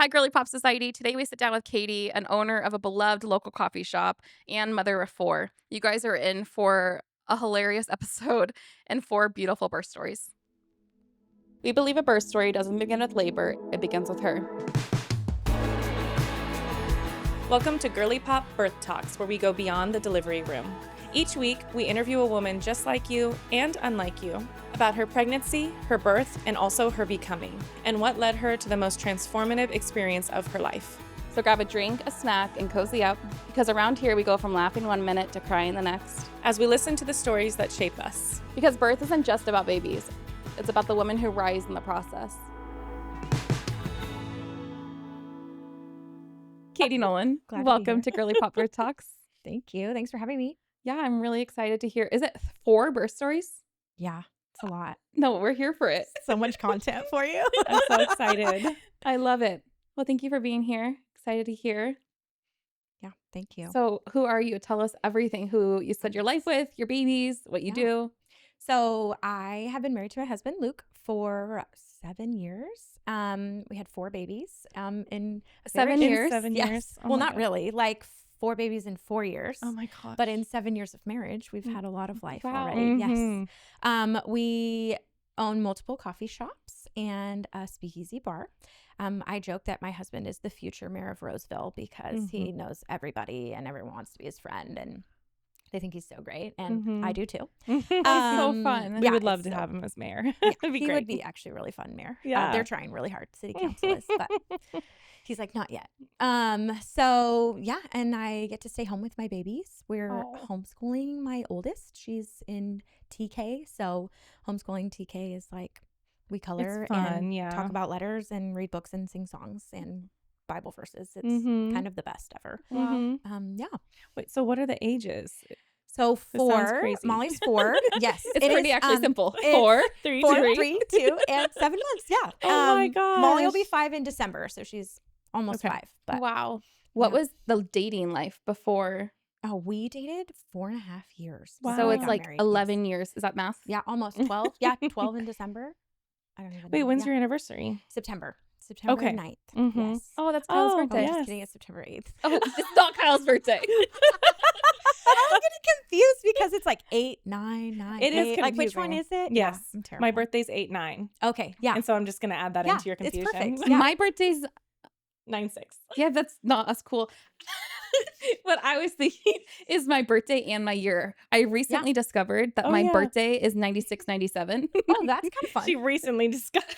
Hi, Girly Pop Society. Today we sit down with Katie, an owner of a beloved local coffee shop and mother of 4. You guys are in for a hilarious episode and 4 beautiful birth stories. We believe a birth story doesn't begin with labor, it begins with her. Welcome to Girly Pop Birth Talks, where we go beyond the delivery room. Each week, we interview a woman just like you and unlike you about her pregnancy, her birth, and also her becoming, and what led her to the most transformative experience of her life. So grab a drink, a snack, and cozy up, because around here we go from laughing one minute to crying the next. As we listen to the stories that shape us. Because birth isn't just about babies, it's about the women who rise in the process. Katie Noland, welcome to Girly Pop Birth Talks. Thank you. Thanks for having me. Yeah, I'm really excited to hear. Is it 4 birth stories? Yeah, it's a lot. No, we're here for it. So much content for you. I'm so excited. I love it. Well, thank you for being here. Excited to hear. Yeah, thank you. So who are you? Tell us everything. Who you spent your life with, your babies, what you do. So I have been married to my husband, Luke, for 7 years. We had 4 babies. In 7 years? 7 Yes. years. Oh well, my not God. really. Like 4 babies in 4 years. Oh my gosh. But in 7 years of marriage, we've had a lot of life Wow. already. Mhm. Yes. We own multiple coffee shops and a speakeasy bar. I joke that my husband is the future mayor of Roseville because he knows everybody and everyone wants to be his friend, and they think he's so great, and I do too. That's so fun. We Yeah, would love it's to so- have him as mayor. Yeah, It'd be he great. would be actually really fun mayor. Yeah. They're trying really hard. City council is, but he's like, not yet. So yeah, and I get to stay home with my babies. We're Oh. homeschooling my oldest. She's in TK, so homeschooling TK is like we color fun, and yeah. talk about letters and read books and sing songs and Bible verses. It's Mhm. kind of the best ever. Mhm. Yeah. Wait, so what are the ages? So This sounds 4, crazy. Molly's 4. Yes, It's it pretty is, actually simple. it's 4, 3, 4, 3. 3, 2, and 7 months. Yeah. Oh my Molly will be gosh. 5 in December, so she's almost Okay. 5. But Wow. What Yeah. was the dating life before? we dated 4.5 years. Wow. So before we it's got like married. 11 years. Is that math? Yeah, almost 12. Yeah, 12 in December. I don't even Wait, know. when's Yeah. your anniversary? September Okay. 9th. Mhm. Yes. Oh, that's Kyle's Oh, Oh, birthday. yes. just kidding. It's September 8th. Oh, it's not Kyle's birthday. I'm getting confused because it's like 8, 9, 9. It is 8. Like, which one confusing. is it? Yes. Yeah, I'm terrible. My birthday's 8/9. Okay. Yeah. And so I'm just going to add that Yeah, into your it's confusion. perfect. Yeah. My birthday's 9/6. Yeah, that's not as cool. What I was thinking is my birthday and my year. I recently discovered that Oh, my yeah. birthday is 96, 97. Oh, that's kind of fun. She recently discovered.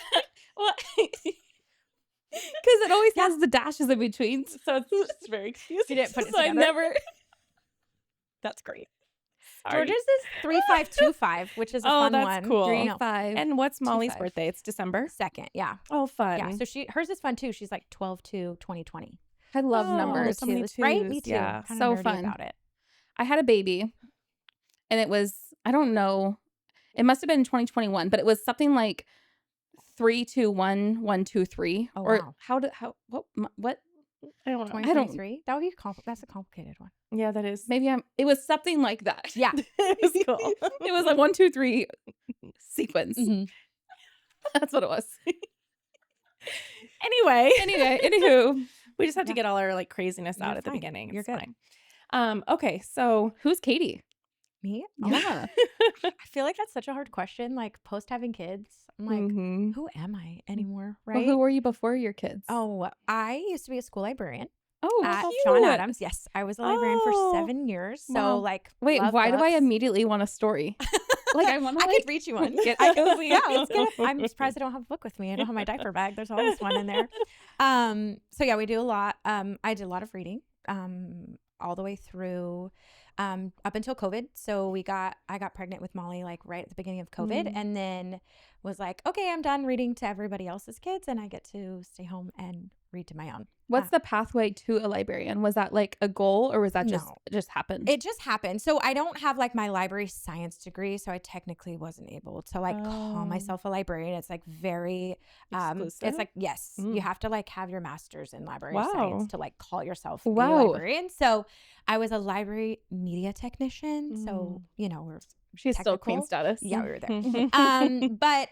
Well, because it always has the dashes in between. So it's just very confusing. You didn't put it So I together? never. That's great. Sorry. George's is 3525, which is a Oh, fun that's one. cool. 3, No, 5. And what's Molly's 5. birthday? It's December. 2nd. Yeah. Oh, fun. Yeah. So hers is fun too. She's like 12/2/2020. I love Oh, numbers. so many too. twos. Right? Me too. Yeah. Kinda So nerdy fun. about it. I had a baby, and it was, I don't know, it must have been 2021, but it was something like 3, 2, 1, 1, 2, 3. Oh, or wow. what? I don't know. 2023. That would be that's a complicated one. Yeah, that is. Maybe it was something like that. Yeah. It was cool. It was like 1, 2, 3 sequence. Mhm. That's what it was. Anyway, Anywho, we just have to Yeah. get all our like craziness You're out at the fine. beginning. You're It's good. fine. Okay, so who's Katie? Me? Yeah. I feel like that's such a hard question. Like post having kids, I'm like, Mhm. who am I anymore? Well, Right? who were you before your kids? Oh, I used to be a school librarian Oh, at cute. Sean Adams. Yes, I was a librarian Oh, for 7 years. So wow. like, Wait, love why do I books. immediately want a story? Like, I want to I could reach you one. get I cozy. yeah, let's get it. I'm surprised I don't have a book with me. I don't have my diaper bag. There's always one in there. So yeah, we do a lot. I did a lot of reading, all the way through, up until COVID. So I got pregnant with Molly like right at the beginning of COVID, and then was like, okay, I'm done reading to everybody else's kids, and I get to stay home and read to my own. What's the pathway to a librarian? Was that like a goal, or was that No. just happened? It just happened. So I don't have like my library science degree, so I technically wasn't able to like call Oh. myself a librarian. It's like very Exclusive? it's like yes, you have to like have your master's in library Wow. science to like call yourself a Wow. librarian. So I was a library media technician. So, we're She's still queen technical. status. yeah, we were there. Mhm. But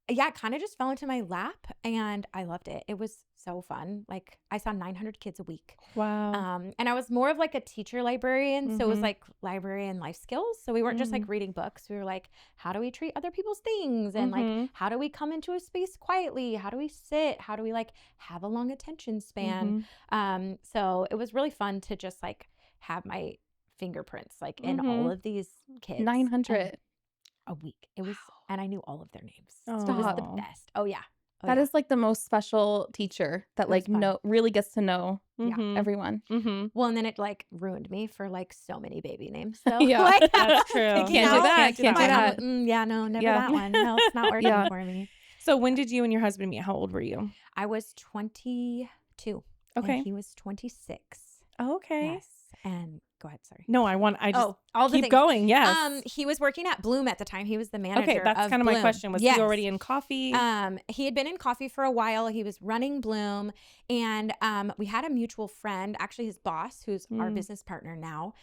yeah, it kind of just fell into my lap and I loved it. It was so fun. Like I saw 900 kids a week. Wow. And I was more of like a teacher librarian. So it was Mhm. like librarian life skills. So we weren't just like reading books. We were like, how do we treat other people's things? And like, Mhm. how do we come into a space quietly? How do we sit? How do we like have a long attention span? So it was really fun to just like have my fingerprints like in all of these kids. 900 a week. It was, and I knew all of their names. Oh. It was the Stop. best. Oh yeah. Oh, That yeah. is like the most special teacher that It was fun. really gets to know Yeah. everyone. Well, and then it like ruined me for like so many baby names. So Yeah. like, That's true. Can't do now, that. Can't do I'm that. like, yeah, no, never Yeah. that one. No, it's not working Yeah. for me. So when did you and your husband meet? How old were you? I was 22. Okay. And he was 26. Oh, okay. Yes. And go ahead. Sorry. No, I just all the keep things. going. Yes. He was working at Bloom at the time. He was the manager. Okay, that's of kind of my Bloom. question. Was Yes. he already in coffee? He had been in coffee for a while. He was running Bloom, and we had a mutual friend. Actually, his boss, who's our business partner now,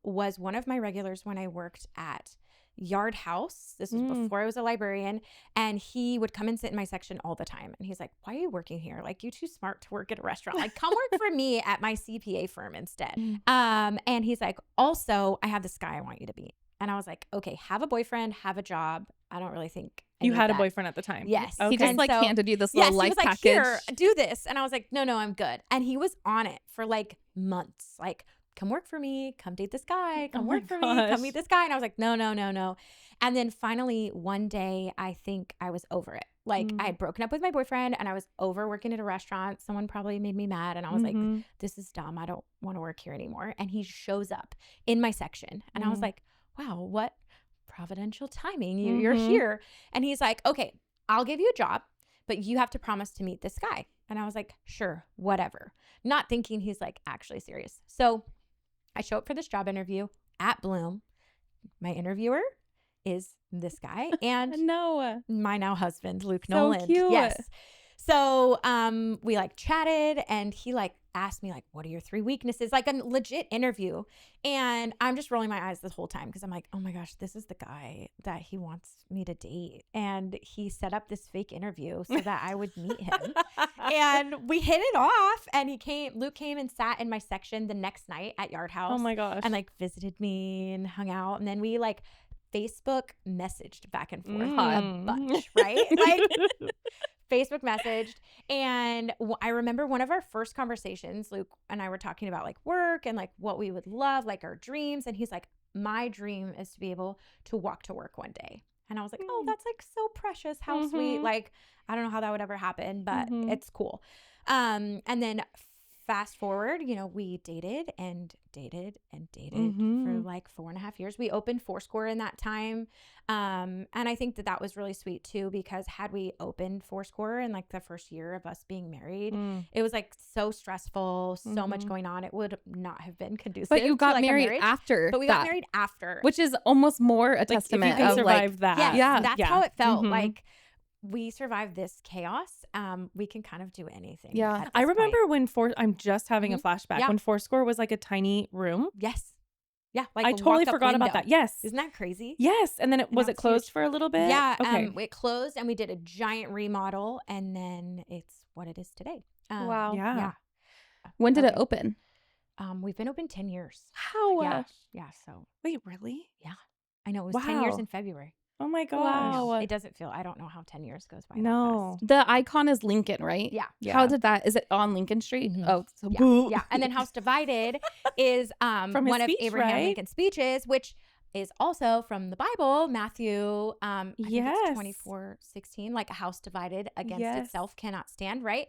was one of my regulars when I worked at Yard House. This was before I was a librarian, and he would come and sit in my section all the time. And he's like, "Why are you working here? Like, you too smart to work at a restaurant. Like, come work for me at my CPA firm instead." And he's like, "Also, I have this guy I want you to meet." And I was like, "Okay, have a boyfriend, have a job. I don't really think I You need had a that." boyfriend at the time. Yes. Okay. He just And like so- handed you this Yes, little he life was like, package. "Here, do this." And I was like, no, I'm good. And he was on it for like months. Like, come work for me, come date this guy, come Oh my work for me, gosh. come meet this guy. And I was like, no. And then finally one day, I think I was over it. Like I had broken up with my boyfriend and I was over working at a restaurant. Someone probably made me mad. And I was like, this is dumb. I don't want to work here anymore. And he shows up in my section. And I was like, wow, what providential timing. You're here. And he's like, okay, I'll give you a job, but you have to promise to meet this guy. And I was like, sure, whatever. Not thinking he's like actually serious. So I show up for this job interview at Bloom. My interviewer is this guy and No. my now husband, Luke So Noland. cute. Yes. So we like chatted and he like asked me like, what are your 3 weaknesses? Like a legit interview. And I'm just rolling my eyes this whole time because I'm like, oh my gosh, this is the guy that he wants me to date. And he set up this fake interview so that I would meet him. And we hit it off and Luke came and sat in my section the next night at Yard House. Oh my gosh. And like visited me and hung out. And then we like Facebook messaged back and forth a bunch, right? Like Facebook messaged. And I remember one of our first conversations, Luke and I were talking about like work and like what we would love, like our dreams. And he's like, my dream is to be able to walk to work one day. And I was like, oh, that's like so precious. How sweet. Like, I don't know how that would ever happen, but it's cool. And then fast forward, we dated for like 4.5 years. We opened Foursquare in that time. And I think that was really sweet too, because had we opened Foursquare in like the first year of us being married, it was like so stressful, so much going on. It would not have been conducive. But you got to, like, a married marriage. after. But we got married after. Which is almost more a Like, if you testament can of survive like, that. Yes, Yeah. that's how it felt. Mhm. Like we survived this chaos. We can kind of do anything. Yeah. at I this point. remember when I'm just having a flashback Yeah. when Foursquare was like a tiny room. Yes. Yeah. Like I a totally walk-up forgot about window. that. Yes. Isn't that crazy? Yes. And then was now it it's closed huge. for a little bit? Yeah. Okay. It closed and we did a giant remodel and then it's what it is today. Wow. Yeah. When did it Okay. open? We've been open 10 years. How? Yeah. Yeah. So Wait, really? I know it was 10 years Wow. in February. Oh my gosh. Wow. It doesn't feel, I don't know how 10 years goes by. that No. fast. The icon is Lincoln, right? Yeah. How did that? Is it on Lincoln Street? Mhm. Oh, so Yeah. boo. Yeah. And then House Divided is From his one of speech, Abraham right? Lincoln's speeches, which is also from the Bible, Matthew, I think Yes. it's 24:16, like a house divided against Yes. itself cannot stand, right?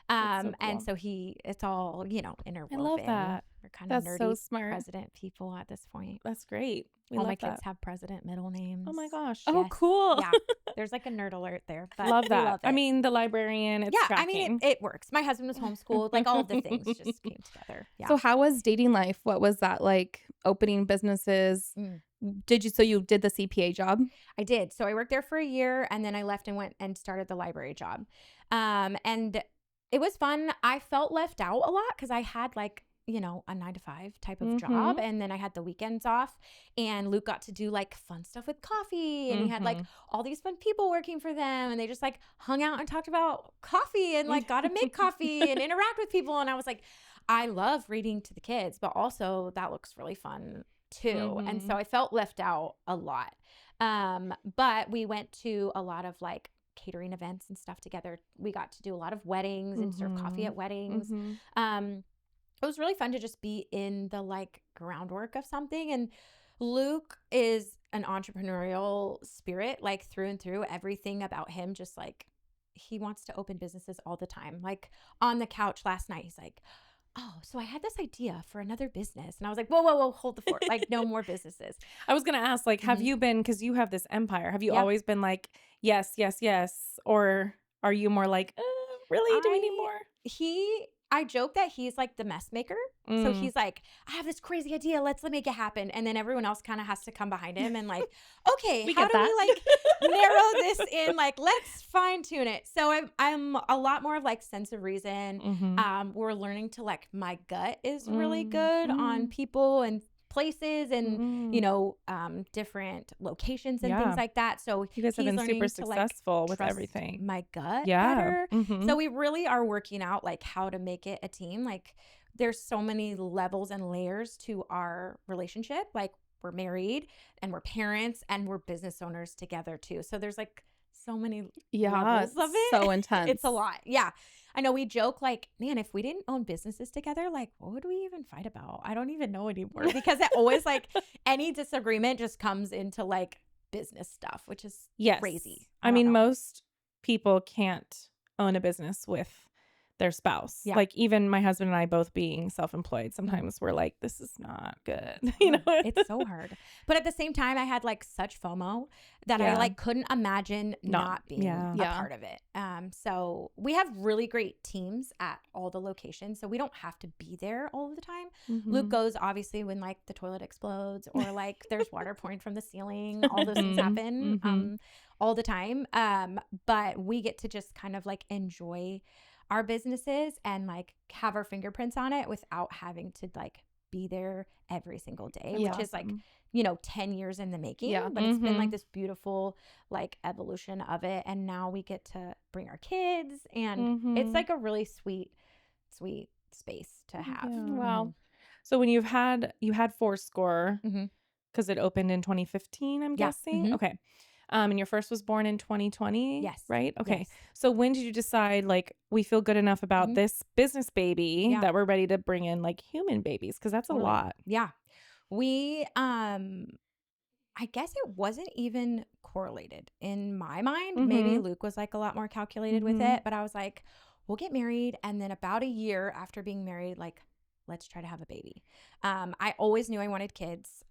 That's so And cool. so it's all, interwoven. that. We're kind of That's nerdy so smart. president people at this point. That's great. We all love my kids that. have president middle names. Oh my gosh. Oh, Yes. cool. Yeah. There's like a nerd alert there. But Love we that. love I it. mean, the librarian, it's yeah, I mean, tracking. it works. My husband was homeschooled. Like all of the things just came together. Yeah. So how was dating life? What was that like? Opening businesses? Mm. So you did the CPA job? I did. So I worked there for a year and then I left and went and started the library job. And it was fun. I felt left out a lot because I had like, you know, a 9-to-5 type of job. And then I had the weekends off, and Luke got to do like fun stuff with coffee, and he had like all these fun people working for them, and they just like hung out and talked about coffee and like got to make coffee and interact with people. And I was like, I love reading to the kids, but also that looks really fun too. And so I felt left out a lot. But we went to a lot of like catering events and stuff together. We got to do a lot of weddings and serve coffee at weddings. It was really fun to just be in the like groundwork of something. And Luke is an entrepreneurial spirit, like through and through. Everything about him, just like he wants to open businesses all the time. Like on the couch last night, he's like, oh, so I had this idea for another business. And I was like, whoa, hold the fort. Like no more businesses. I was going to ask, like, have you been, because you have this empire, have you always been like, yes, or are you more like, really, do we need more? I joke that he's like the mess maker. So he's like, I have this crazy idea. Let's make it happen. And then everyone else kind of has to come behind him and like, okay, how do we like narrow this in? Like, let's fine tune it. So I'm a lot more of like sense of reason. We're learning to like, my gut is really good on people and places and you know different locations and things like that. So you guys have been super successful with everything. My gut better. So we really are working out like how to make it a team. Like there's so many levels and layers to our relationship. Like we're married and we're parents and we're business owners together too. So there's like so many levels of it. So intense. It's a lot. Yeah. I know we joke like, man, if we didn't own businesses together, like what would we even fight about? I don't even know anymore because it always like any disagreement just comes into like business stuff, which is crazy. I mean, most people can't own a business with their spouse. Yeah. Like even my husband and I both being self-employed, sometimes we're like, this is not good. You know, it's so hard. But at the same time, I had like such FOMO that I like couldn't imagine not being a part of it. So we have really great teams at all the locations, so we don't have to be there all the time. Luke goes obviously when like the toilet explodes or like there's water pouring from the ceiling. All those things happen all the time. But we get to just kind of like enjoy our businesses and like have our fingerprints on it without having to like be there every single day, which is like, you know, 10 years in the making, but it's been like this beautiful like evolution of it. And now we get to bring our kids and it's like a really sweet space to have. Wow. So when you had Fourscore because it opened in 2015, I'm guessing. Okay. And your first was born in 2020? Yes. Right? Okay. Yes. So when did you decide, like, we feel good enough about this business baby that we're ready to bring in, like, human babies? Because that's a lot. Yeah. We, I guess it wasn't even correlated in my mind. Maybe Luke was, like, a lot more calculated with it. But I was like, we'll get married. And then about a year after being married, like, let's try to have a baby. I always knew I wanted kids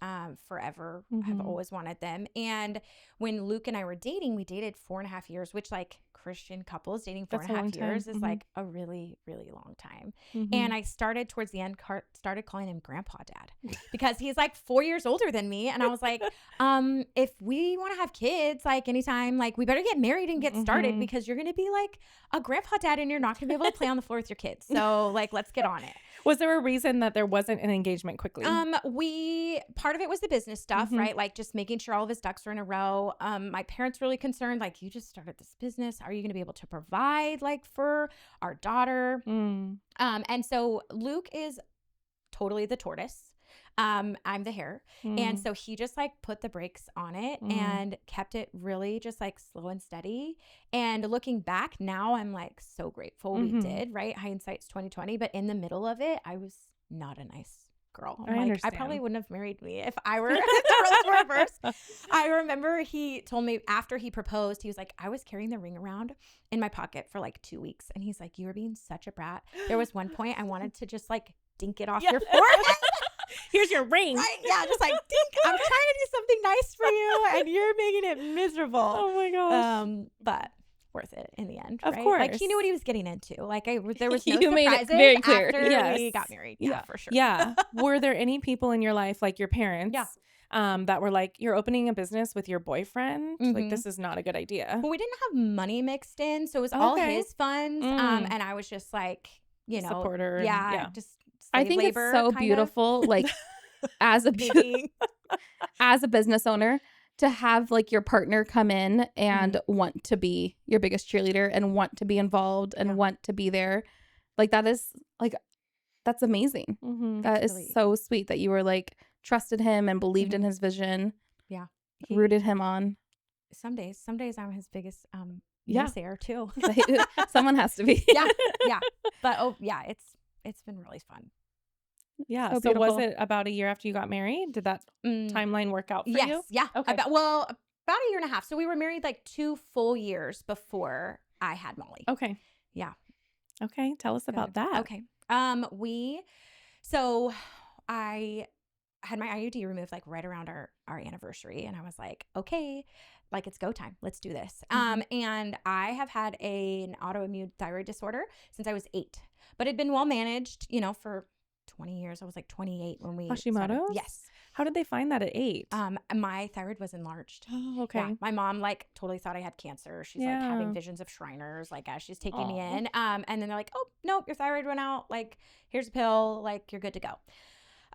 forever. I've always wanted them. And when Luke and I were dating, we dated 4.5 years, which like Christian couples dating 4.5 years is like a really, really long time. And I started towards the end, started calling him Grandpa Dad because he's like 4 years older than me. And I was like, if we want to have kids, like anytime, like we better get married and get started because you're going to be like a Grandpa Dad and you're not going to be able to play on the floor with your kids. So like, let's get on it. Was there a reason that there wasn't an engagement quickly? Part of it was the business stuff, right? Like just making sure all of his ducks were in a row. My parents really concerned, like, you just started this business. Are you going to be able to provide like for our daughter? And so Luke is totally the tortoise. I'm the hare. And so he just like put the brakes on it and kept it really just like slow and steady. And looking back now, I'm like so grateful we did, right? Hindsight's 2020. But in the middle of it, I was not a nice girl. I probably wouldn't have married me if I were the roles were reversed. I remember he told me after he proposed, he was like, I was carrying the ring around in my pocket for like 2 weeks. And he's like, you were being such a brat. There was one point I wanted to just like dink it off your forehead. Here's your ring. Right? Yeah, just like, dink. I'm trying to do something nice for you, and you're making it miserable. Oh my gosh. But worth it in the end, of right? course. Like he knew what he was getting into. Like there was no You made surprises it very clear. after we got married. Yeah, for sure. Yeah. Were there any people in your life, like your parents, that were like, you're opening a business with your boyfriend? Like, this is not a good idea. Well, we didn't have money mixed in, so it was all his funds. And I was just like, you know, supporter. Yeah, just I slave think it's labor so kind beautiful, like as a Maybe. as a business owner to have like your partner come in and Mm-hmm. want to be your biggest cheerleader and want to be involved and Yeah. want to be there. Like that is like that's amazing. Mm-hmm. That is really- so sweet that you were like trusted him and believed in Mhm. his vision, Yeah. rooted him on. Some days I'm his biggest Yeah. naysayer too. Someone has to be. yeah. But it's been really fun. Yeah. So So was beautiful. it about a year after you got married? Did that timeline work out for Yes. you? Yeah. Okay. About a year and a half. So we were married like 2 full years before I had Mollie. Okay. Yeah. Okay. Tell us about that. Okay. So I had my IUD removed like right around our anniversary, and I was like, okay, like it's go time. Let's do this. And I have had an autoimmune thyroid disorder since I was 8, but it'd been well managed, for 20 years. I was like 28 when we started. Hashimoto's? Yes. How did they find that at 8? My thyroid was enlarged. Oh, okay. Yeah, my mom like totally thought I had cancer. She's like having visions of Shriners, like as she's taking me in. And then they're like, oh, nope, your thyroid went out. Like, here's a pill. Like, you're good to go.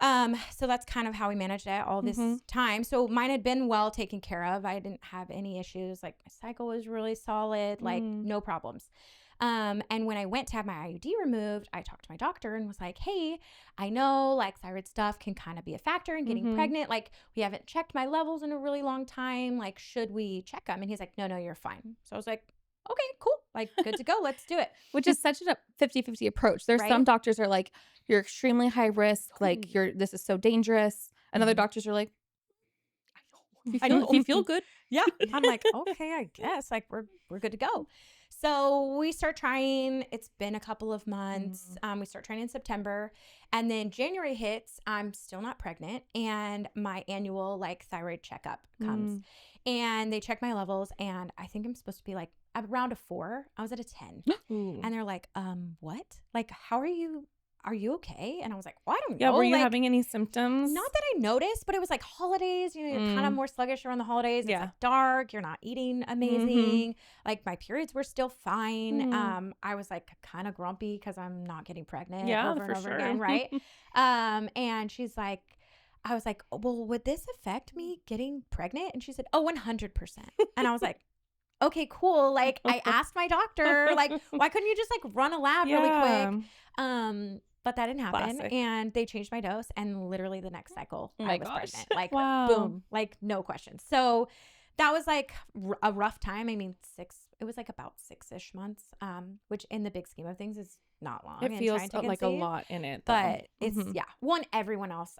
So that's kind of how we managed it all this time. So mine had been well taken care of. I didn't have any issues. Like my cycle was really solid, like no problems. And when I went to have my IUD removed, I talked to my doctor and was like, hey, I know like thyroid stuff can kind of be a factor in getting pregnant. Like we haven't checked my levels in a really long time. Like, should we check them? And he's like, no, you're fine. So I was like, okay, cool. Like good to go. Let's do it. Which is such a 50-50 approach. There's some Right? doctors are like, you're extremely high risk. Like this is so dangerous. And other doctors are like, I know. if you feel good. Yeah. I'm like, okay, I guess like we're good to go. So we start trying. It's been a couple of months. We start trying in September, and then January hits. I'm still not pregnant, and my annual like thyroid checkup comes, and they check my levels, and I think I'm supposed to be like around a 4. I was at a 10, and they're like, what? Like, how are you? Are you okay? And I was like, well, I don't know. Yeah, were you like, having any symptoms? not that I noticed, but it was like holidays. You're kind of more sluggish around the holidays. It's like dark. You're not eating amazing. Like my periods were still fine. I was like kind of grumpy because I'm not getting pregnant over and over again, right? And she's like, I was like, well, would this affect me getting pregnant? And she said, oh, 100%. And I was like, okay, cool. Like I asked my doctor, like, why couldn't you just like run a lab really quick? But that didn't happen. Classic. And they changed my dose, and literally the next cycle I was pregnant. Like boom, like no questions. So that was like a rough time. I mean, it was like about 6-ish months, which in the big scheme of things is not long. It feels like a lot in it, though. But it's everyone else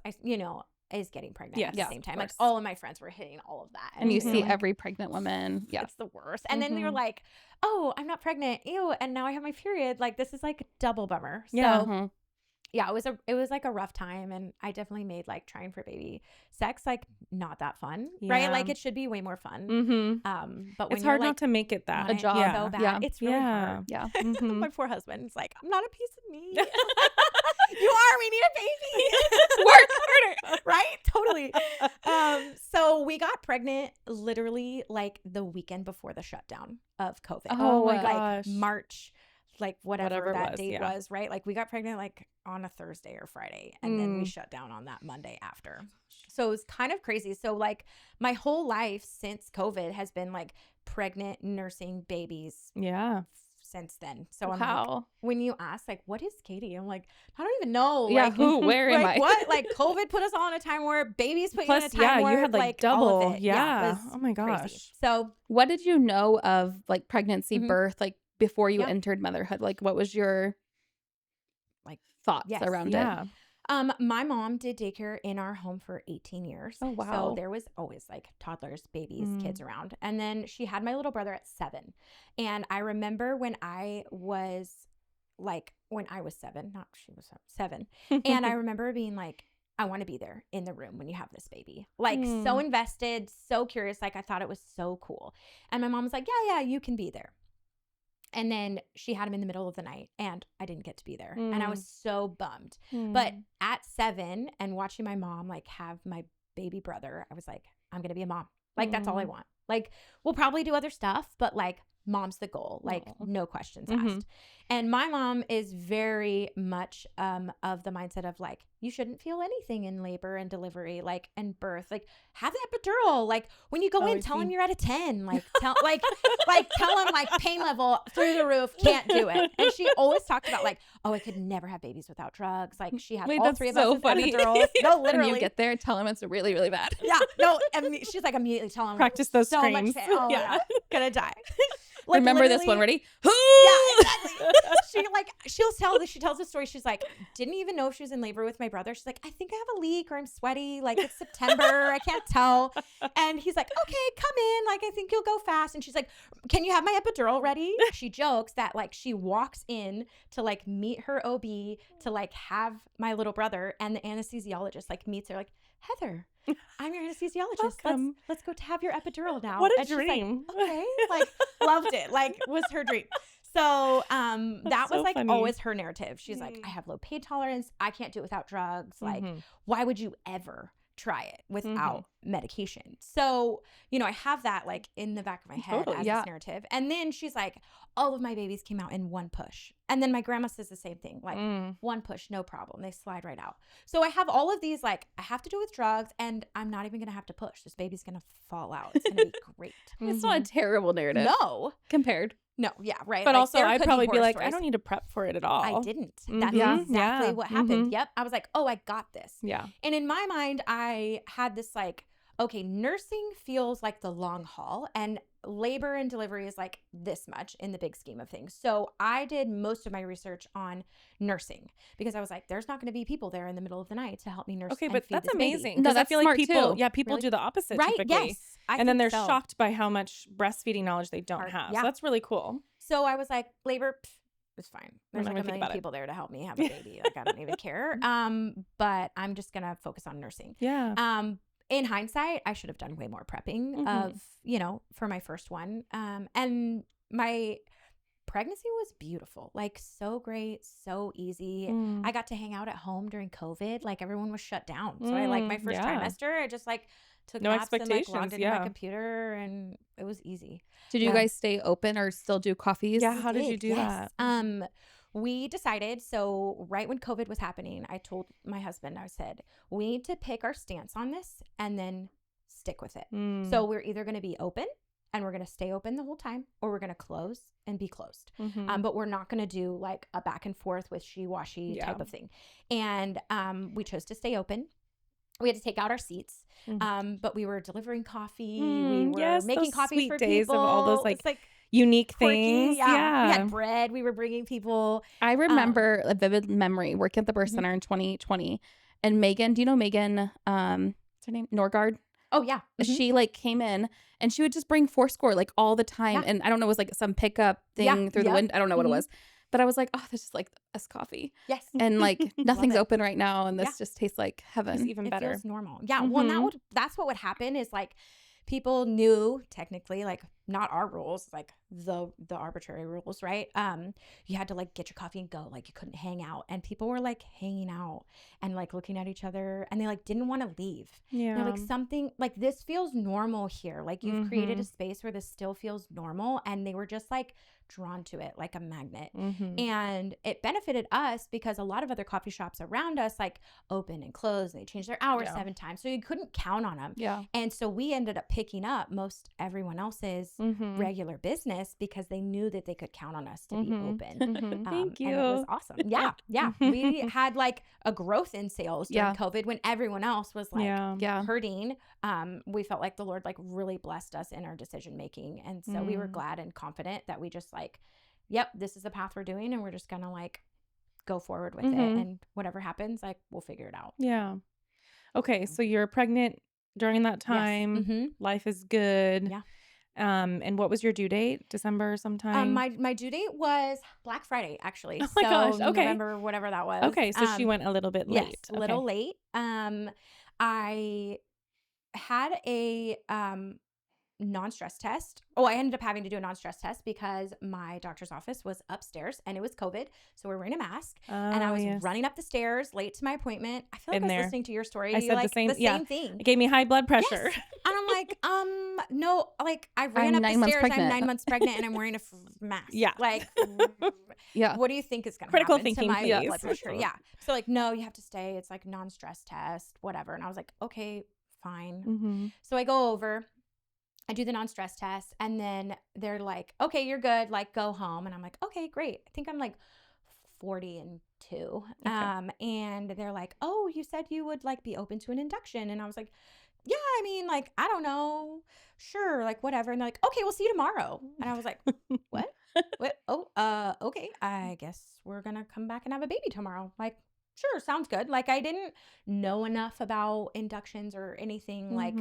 is getting pregnant at the same time. Like course. all of my friends were hitting all of that. And you see every pregnant woman. Yeah. It's the worst. And then they were like, oh, I'm not pregnant. Ew. And now I have my period. Like this is like a double bummer. So yeah, it was like a rough time, and I definitely made like trying for baby sex like not that fun, right? Like it should be way more fun. But when it's hard you're, not to make it that a job so bad, it's really hard. Yeah. My poor husband's like, I'm not a piece of me. You are. We need a baby. Work harder. Right? Totally. So we got pregnant literally like the weekend before the shutdown of COVID. Oh my like gosh. March, like whatever it that was, date was, right? Like we got pregnant like on a Thursday or Friday, and then we shut down on that Monday after. So it was kind of crazy. So like my whole life since COVID has been like pregnant, nursing babies. Yeah. Since then. So I'm Wow. like, when you ask like, what is Katie? I'm like, I don't even know. Yeah, like, who? Where am like, I? What? Like COVID put us all in a time where babies put you in a Plus, time where you had like all double. of it. Yeah. It was Oh my crazy. gosh. So What did you know of like pregnancy, birth, like before you entered motherhood? Like what was your like thoughts around it? my mom did daycare in our home for 18 years. Oh, wow. So there was always like toddlers, babies, kids around. And then she had my little brother at 7. And I remember when I was 7, not she was 7. And I remember being like, I want to be there in the room when you have this baby. Like so invested, so curious. Like I thought it was so cool. And my mom was like, yeah, you can be there. And then she had him in the middle of the night, and I didn't get to be there. And I was so bummed. But at 7 and watching my mom like have my baby brother, I was like, I'm going to be a mom. Like, that's all I want. Like, we'll probably do other stuff, but like, mom's the goal, like Aw. no questions Mhm. asked. And my mom is very much of the mindset of like, you shouldn't feel anything in labor and delivery, like, and birth, like have the epidural. Like when you go Oh, in, I tell them see. you're at a 10, like tell tell them like pain level through the roof, can't do it. And she always talked about like, oh, I could never have babies without drugs. Like she had Wait, all that's three of so us with funny. epidurals. No, When you literally. get there, tell them it's really, really bad. Yeah, no, she's like immediately telling them Practice those so much screams. pain. Oh Yeah. my God, gonna die. Like Remember this one. literally- Ready? Yeah, exactly. She tells the story. She's like, didn't even know if she was in labor with my brother. She's like, I think I have a leak or I'm sweaty. Like it's September. I can't tell. And he's like, okay, come in. Like, I think you'll go fast. And she's like, can you have my epidural ready? She jokes that like she walks in to like meet her OB to like have my little brother, and the anesthesiologist like meets her like, Heather, I'm your anesthesiologist. Welcome. Let's go to have your epidural now. What a And she's like, dream. okay, like loved it. Like was her dream. So that was so like funny. always her narrative. She's like, I have low pain tolerance. I can't do it without drugs. Like, Mhm. why would you ever try it without medication? So, you know, I have that like in the back of my head Totally, as yeah. this narrative. And then she's like, all of my babies came out in one push. And then my grandma says the same thing, like one push, no problem. They slide right out. So I have all of these, like, I have to do it with drugs and I'm not even going to have to push. This baby's going to fall out. It's going to be great. It's not a terrible narrative compared. No, yeah, right. But Like, also, there I'd could probably be horror like, I stories. don't need to prep for it at all. I didn't. That's Yeah. exactly Yeah. what happened. Mhm. Yep. I was like, oh, I got this. Yeah. And in my mind, I had this like, okay, nursing feels like the long haul and labor and delivery is like this much in the big scheme of things. So I did most of my research on nursing because I was like, there's not going to be people there in the middle of the night to help me nurse. Okay, and but feed that's this baby. amazing. No, Because I that's feel like smart people, too. people Really? do the opposite Right? typically. Yes. I And then think they're so. shocked by how much breastfeeding knowledge they don't Hard. have. Yeah. So that's really cool. So I was like, labor, it's fine. There's not like gonna a think million about it. people there to help me have a baby. Like I don't even care. But I'm just gonna focus on nursing. Yeah. In hindsight, I should have done way more prepping of, you know, for my first one. And my pregnancy was beautiful, like so great, so easy. I got to hang out at home during COVID. Like everyone was shut down. So I like my first yeah. trimester, I just like took No naps and like expectations, logged into yeah. my computer and it was easy. Did you Yeah. guys stay open or still do coffees? Yeah. How did you did, do yes. that? We decided, so right when COVID was happening, I told my husband, I said, we need to pick our stance on this and then stick with it. Mm. So we're either going to be open and we're going to stay open the whole time, or we're going to close and be closed. Mhm. But we're not going to do like a back and forth with she-washy Yeah. type of thing. And we chose to stay open. We had to take out our seats, but we were delivering coffee. We were yes, making those coffee sweet for days people. of all those It's like unique quirky, things. yeah. We had bread. We were bringing people. I remember a vivid memory working at the birth center in 2020. And Megan, do you know Megan? What's her name? Norgard? Oh, yeah. She like came in and she would just bring Fourscore like all the time. Yeah. And I don't know, it was like some pickup thing Yeah, through the yep. window. I don't know what it Mhm. was. But I was like, oh, this is like the best coffee. Yes. And like nothing's it. open right now. And this Yeah. just tastes like It's heaven. even It better. feels normal. Yeah. Well, Mhm. that's what would happen is like people knew technically, like not our rules, like the arbitrary rules, right? You had to like get your coffee and go, like you couldn't hang out, and people were like hanging out and like looking at each other, and they like didn't want to leave. Yeah. They're like, something like this feels normal here. Like you've created a space where this still feels normal, and they were just like drawn to it like a magnet. And it benefited us because a lot of other coffee shops around us like open and close, and they changed their hours 7 times, so you couldn't count on them. Yeah. And so we ended up picking up most everyone else's regular business because they knew that they could count on us to be open. Thank you. And it was awesome. Yeah. Yeah. We had like a growth in sales during Yeah. COVID when everyone else was like Yeah. hurting. We felt like the Lord like really blessed us in our decision making. And so we were glad and confident that we just like, yep, this is the path we're doing, and we're just gonna like go forward with it, and whatever happens, like we'll figure it out. Yeah. Okay, so you're pregnant during that time. Yes. Mm-hmm. Life is good. Yeah. And what was your due date? December sometime? My due date was Black Friday, actually. Oh my gosh, okay. November, whatever that was. Okay, so she went a little bit late. Yes, a little late. I had a non-stress test. Oh, I ended up having to do a non-stress test because my doctor's office was upstairs and it was COVID. So we're wearing a mask. And I was running up the stairs late to my appointment. I feel like I was listening to your story. I said like, the same thing. It gave me high blood pressure. Yes. And I'm like, no, like I ran up the stairs. I'm 9 months pregnant and I'm wearing a mask. Yeah. Like, yeah. What do you think is going to Critical happen thinking, to my please. blood pressure? Yeah. So like, no, you have to stay. It's like non-stress test, whatever. And I was like, okay, fine. So I go over. I do the non-stress test and then they're like, okay, you're good. Like go home. And I'm like, okay, great. I think I'm like 40 and 2. Okay. And they're like, oh, you said you would like be open to an induction. And I was like, yeah, I mean, like, I don't know. Sure. Like whatever. And they're like, okay, we'll see you tomorrow. And I was like, what? What? Oh, okay. I guess we're going to come back and have a baby tomorrow. Like, sure. Sounds good. Like I didn't know enough about inductions or anything like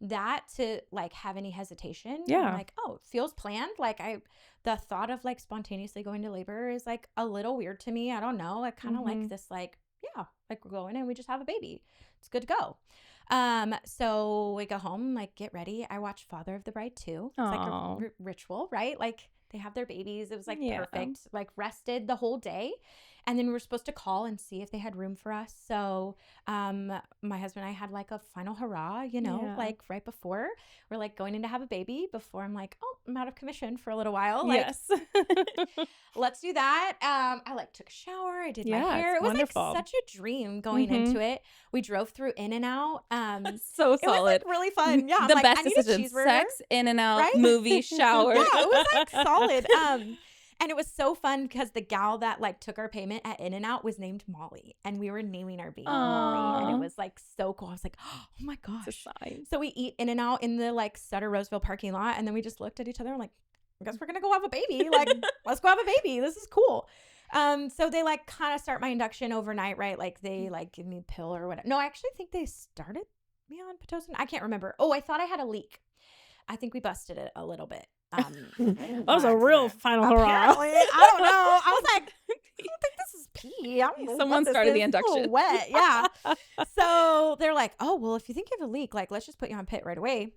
that to like have any hesitation. Yeah. I'm like, oh, it feels planned. Like the thought of like spontaneously going to labor is like a little weird to me. I don't know. I kind of like this, like, yeah, like we're going and we just have a baby. It's good to go. So we go home, like get ready. I watch Father of the Bride too. It's like a ritual, right? Like they have their babies. It was like perfect, like rested the whole day. And then we were supposed to call and see if they had room for us. So my husband and I had like a final hurrah, like right before we're like going in to have a baby before I'm like, oh, I'm out of commission for a little while. Like, yes. Let's do that. I like took a shower. I did my hair. It was wonderful. Like such a dream going into it. We drove through In-N-Out. So solid. It was like really fun. Yeah. The I'm best like, decision. Sex, In-N-Out, right? movie, shower. Yeah, it was like solid. And it was so fun because the gal that like took our payment at In-N-Out was named Mollie, and we were naming our baby Mollie, and it was like so cool. I was like, oh my gosh. It's a sign. So we eat In-N-Out in the like Sutter Roseville parking lot, and then we just looked at each other and like, I guess we're gonna go have a baby. Like, let's go have a baby. This is cool. So they like kind of start my induction overnight, right? Like they like give me a pill or whatever. No, I actually think they started me on Pitocin. I can't remember. Oh, I thought I had a leak. I think we busted it a little bit. That was a real final hurrah. I don't know. I was like, I don't think this is pee. I don't know. Someone started the induction. It's a little wet. Yeah. So they're like, oh, well, if you think you have a leak, like, let's just put you on PIT right away.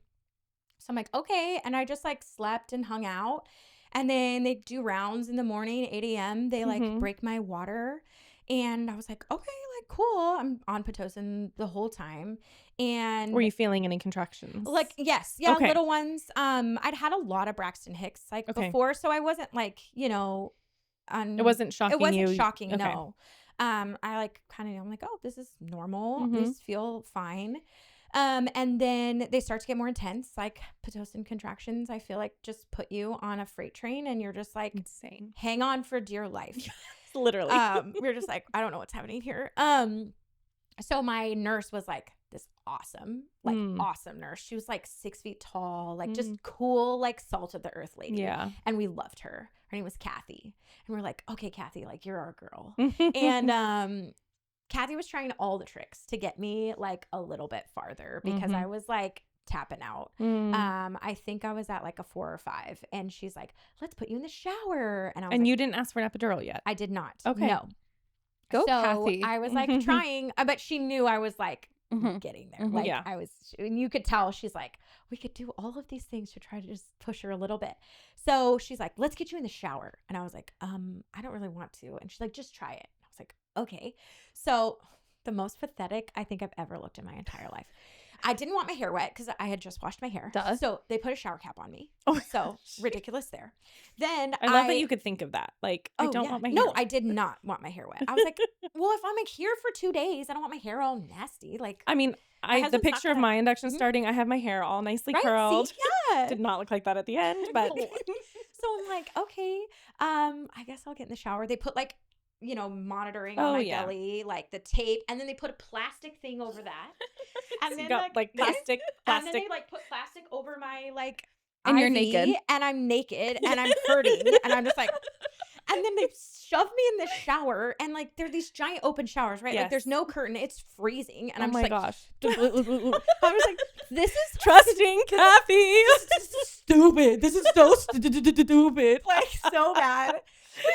So I'm like, okay. And I just like slept and hung out. And then they do rounds in the morning, 8 a.m. They like break my water. And I was like, okay, like cool. I'm on Pitocin the whole time. And were you feeling any contractions? Like, yes. Yeah. Okay. Little ones. I'd had a lot of Braxton Hicks like before. So I wasn't like, it wasn't shocking. It wasn't shocking. Okay. No. I like kind of, I'm like, oh, this is normal. These feel fine. And then they start to get more intense, like Pitocin contractions. I feel like just put you on a freight train and you're just like insane. Hang on for dear life. Literally. We're just like, I don't know what's happening here. So my nurse was like this awesome nurse. She was like 6 feet tall, like just cool, like salt of the earth lady. Yeah. And we loved her. Her name was Kathy. And we're like, okay, Kathy, like you're our girl. And Kathy was trying all the tricks to get me like a little bit farther because I was like tapping out. I think I was at like a 4 or 5, and she's like, let's put you in the shower. And I was and like, you didn't ask for an epidural yet? I did not. Okay. No. Go, so Kathy. I was like trying, but she knew I was like getting there. Like I was, and you could tell she's like, we could do all of these things to try to just push her a little bit. So she's like, let's get you in the shower. And I was like, I don't really want to. And she's like, just try it. I was like, okay. So the most pathetic I think I've ever looked in my entire life. I didn't want my hair wet because I had just washed my hair. Duh. So they put a shower cap on me. So ridiculous there. Then I love that you could think of that. Like, I don't want my hair wet. I did not want my hair wet. I was like, well, if I'm like here for 2 days, I don't want my hair all nasty. Like, I mean, the picture of my induction starting, I have my hair all nicely curled. See? Yeah. Did not look like that at the end, but. So I'm like, okay, I guess I'll get in the shower. They put like, monitoring on my belly, like the tape, and then they put a plastic thing over that, and then like plastic, and then they like put plastic over my like, and IV, you're naked, and I'm naked, and I'm hurting, and I'm just like, and then they shove me in the shower, and like there are these giant open showers, right? Like there's no curtain, it's freezing, and I'm just like, gosh, I was like, this is trusting Kathy. This is stupid. This is so stupid, like so bad.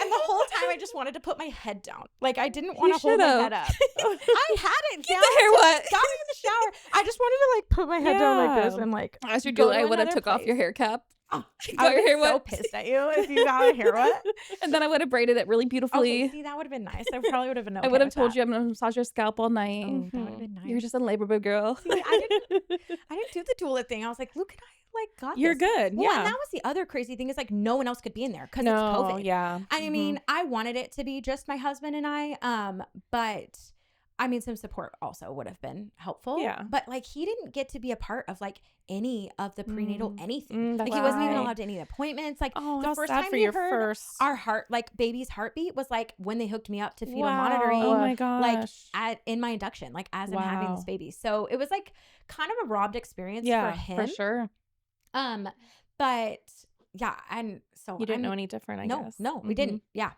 And the whole time I just wanted to put my head down. Like I didn't want to hold should've. my head up. I had it down. the hair what? Got me in the shower. I just wanted to like put my head down like this and like As you go do, to I would have another took off place. your hair cap. Oh, got I your would hair be so wet. pissed at you if you got my hair wet. And then I would have braided it really beautifully. Okay, see, that would have been nice. I probably would have been okay I would have with told that. you I'm gonna massage your scalp all night. Oh, that would have been nice. You're just in labor, babe girl. See, I didn't do the doula thing. I was like, look, and I like got You're this. good. Well, Yeah. and that was the other crazy thing is like no one else could be in there because No. it's COVID. Yeah. I mean, I wanted it to be just my husband and I, but I mean, some support also would have been helpful. Yeah. But like he didn't get to be a part of like any of the prenatal anything. that's Like he wasn't even right. allowed to any appointments. Like Oh, the how first sad time for he your heard first. our heart, like baby's heartbeat was like when they hooked me up to fetal Wow. monitoring. Oh my gosh. Like in my induction, like as I'm having this Wow. baby. So it was like kind of a robbed experience Yeah, for him. For sure. But yeah, and so You didn't I'm- know any different, I guess. no, we Mhm. didn't. Yeah.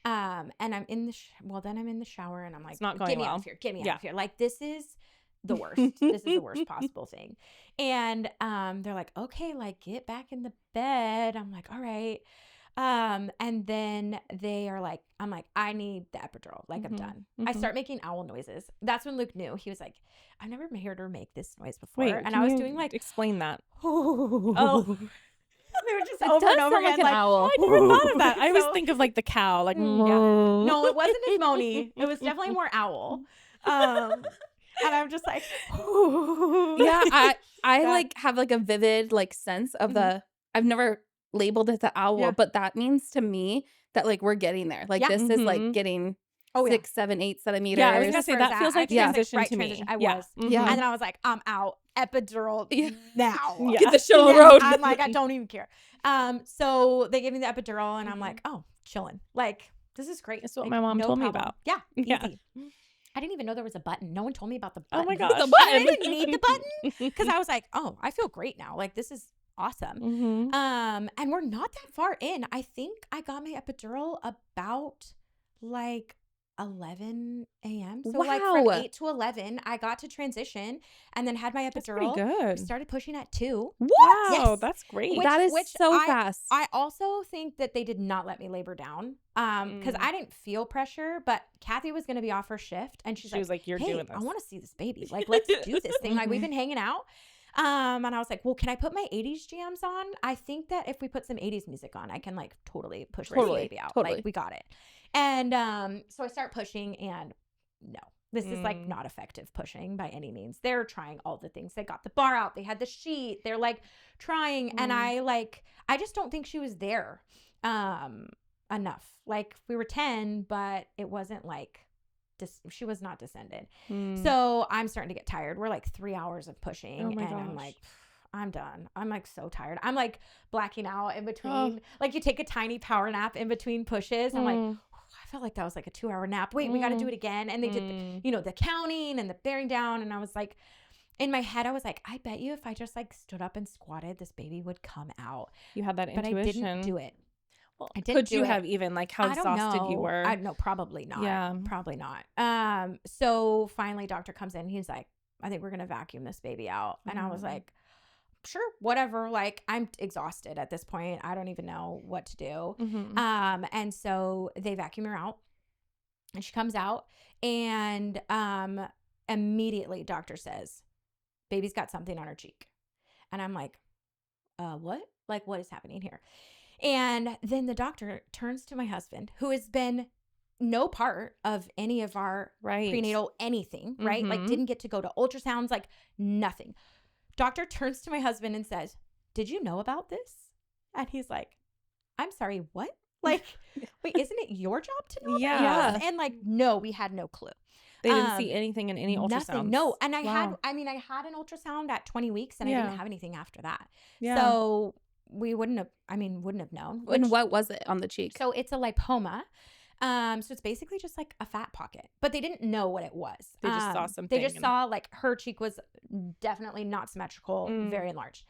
And I'm in the then I'm in the shower and I'm like, It's not going get me well. out of here. Get me out Yeah. of here. Like this is the worst. This is the worst possible thing. And they're like, okay, like get back in the bed. I'm like, all right. And then they are like, I'm like, I need the epidural. Like I'm done. I start making owl noises. That's when Luke knew. He was like, I've never heard her make this noise before. Wait, and can I was you doing like, explain that. oh. They were just It over does and over sound like again. an owl. I never thought of that. I always So- think of like the cow, like Yeah. No, it wasn't as moany. It was definitely more owl. And I'm just like, Yeah, I Yeah. like have like a vivid like sense of the I've never labeled it the owl, Yeah. but that means to me that like we're getting there. Like Yeah. this is like getting oh, 6, 7, 8 centimeters. Yeah, I was gonna That's say where that it's feels at. like I think it's transition right to me. transition. I Yeah. was. Yeah. And then I was like, I'm out. Epidural Yeah. now. Yeah. Get the shit on the Yeah, road. I'm like, I don't even care. So they gave me the epidural and I'm like, oh, chilling. Like, this is great. That's what Like, my mom no told me problem. about. Yeah. Yeah. Easy. I didn't even know there was a button. No one told me about the Oh button. my gosh. The I button. didn't need the button because I was like, oh, I feel great now. Like, this is awesome. And we're not that far in. I think I got my epidural about like 11 a.m. So like from Wow. 8 to 11, I got to transition and then had my That's pretty epidural. good. Started pushing at 2. Wow, Yes. that's great. Which- that is so I- fast. I also think that they did not let me labor down because I didn't feel pressure, but Kathy was going to be off her shift and she was like, "You're hey, doing this." I want to see this baby. Like, let's do this thing. Like, we've been hanging out. And I was like, well, can I put my 80s jams on? I think that if we put some 80s music on, I can like totally push this Totally, baby out. totally. Like, we got it. And so I start pushing and no, this is like not effective pushing by any means. They're trying all the things. They got the bar out. They had the sheet. They're like trying. And I just don't think she was there enough. Like we were 10, but it wasn't like, she was not descended. So I'm starting to get tired. We're like 3 hours of pushing. Oh my and I'm gosh. like, I'm done. I'm like so tired. I'm like blacking out in between. Like you take a tiny power nap in between pushes. I'm like, I felt like that was like a 2-hour nap. Wait, we got to do it again. And they did, the counting and the bearing down. And I was like, in my head, I was like, I bet you if I just like stood up and squatted, this baby would come out. You had that But intuition. I didn't do it. Well, I didn't could you do it. have even like how I don't exhausted know. you were? No, probably not. Yeah. Probably not. So finally doctor comes in. He's like, I think we're going to vacuum this baby out. And I was like, sure, whatever. Like I'm exhausted at this point. I don't even know what to do. And so they vacuum her out and she comes out and immediately doctor says, baby's got something on her cheek. And I'm like, what? Like what is happening here? And then the doctor turns to my husband, who has been no part of any of our prenatal anything, right? Like didn't get to go to ultrasounds, like nothing. Doctor turns to my husband and says, did you know about this? And he's like, I'm sorry, what? Like, wait, isn't it your job to know Yeah. about this? And like, no, we had no clue. They didn't see anything in any ultrasounds. Nothing. No. And I had Wow. an ultrasound at 20 weeks and I didn't have anything after that. Yeah. So we wouldn't have known. And what was it on the cheek? So it's a lipoma. So it's basically just like a fat pocket, but they didn't know what it was. They just saw something They just and- saw like her cheek was definitely not symmetrical, very enlarged.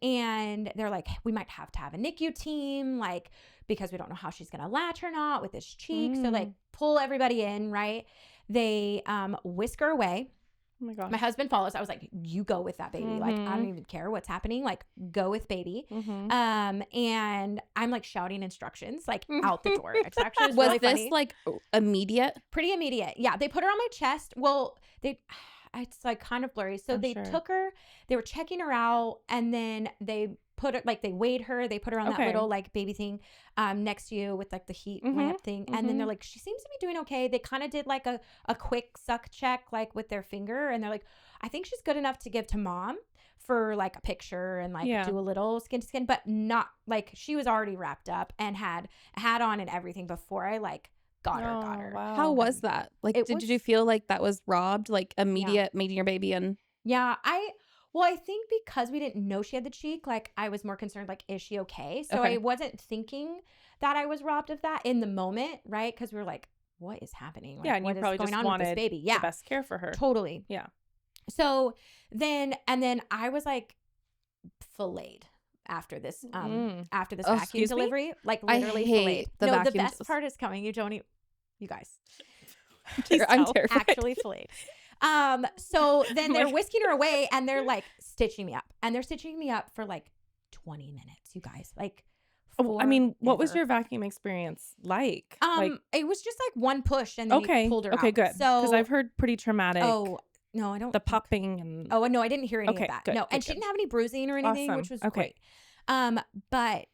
And they're like, we might have to have a NICU team, like, because we don't know how she's going to latch or not with this cheek. So like pull everybody in, right? They whisk her away. Oh my gosh. My husband follows. I was like, you go with that baby. Like, I don't even care what's happening. Like, go with baby. And I'm like shouting instructions like out the door. It's actually Was really this funny. like immediate? Pretty immediate. Yeah. They put her on my chest. Well, it's like kind of blurry. So they took her, they were checking her out, and then they put her, like they weighed her, they put her on that little like baby thing next to you with like the heat lamp thing. And then they're like, she seems to be doing okay. They kind of did like a quick suck check like with their finger, and they're like, I think she's good enough to give to mom for like a picture and like do a little skin to skin, but not like, she was already wrapped up and had on and everything before I like got her. Wow. How was that? Like, did you feel like that was robbed, like immediate meeting your baby? And I think because we didn't know she had the cheek, like I was more concerned, like, is she okay? So I wasn't thinking that I was robbed of that in the moment, right? Because we were like, what is happening? Like, and you probably going just on wanted with this baby? the best care for her. Totally. Yeah. So then I was like filleted after this vacuum delivery. Like literally filleted. No, the best part is coming. You don't you guys. I'm terrified. Actually filleted. So then they're whisking her away, and they're like stitching me up, and they're stitching me up for like 20 minutes, you guys. Like, I mean, what was your vacuum experience like? It was just like one push, and then he pulled her out. Okay, good. So, because I've heard pretty traumatic. Oh no, I don't. The popping and. Oh no, I didn't hear any of that. Good, no, and good. she didn't have any bruising or anything, which was great. But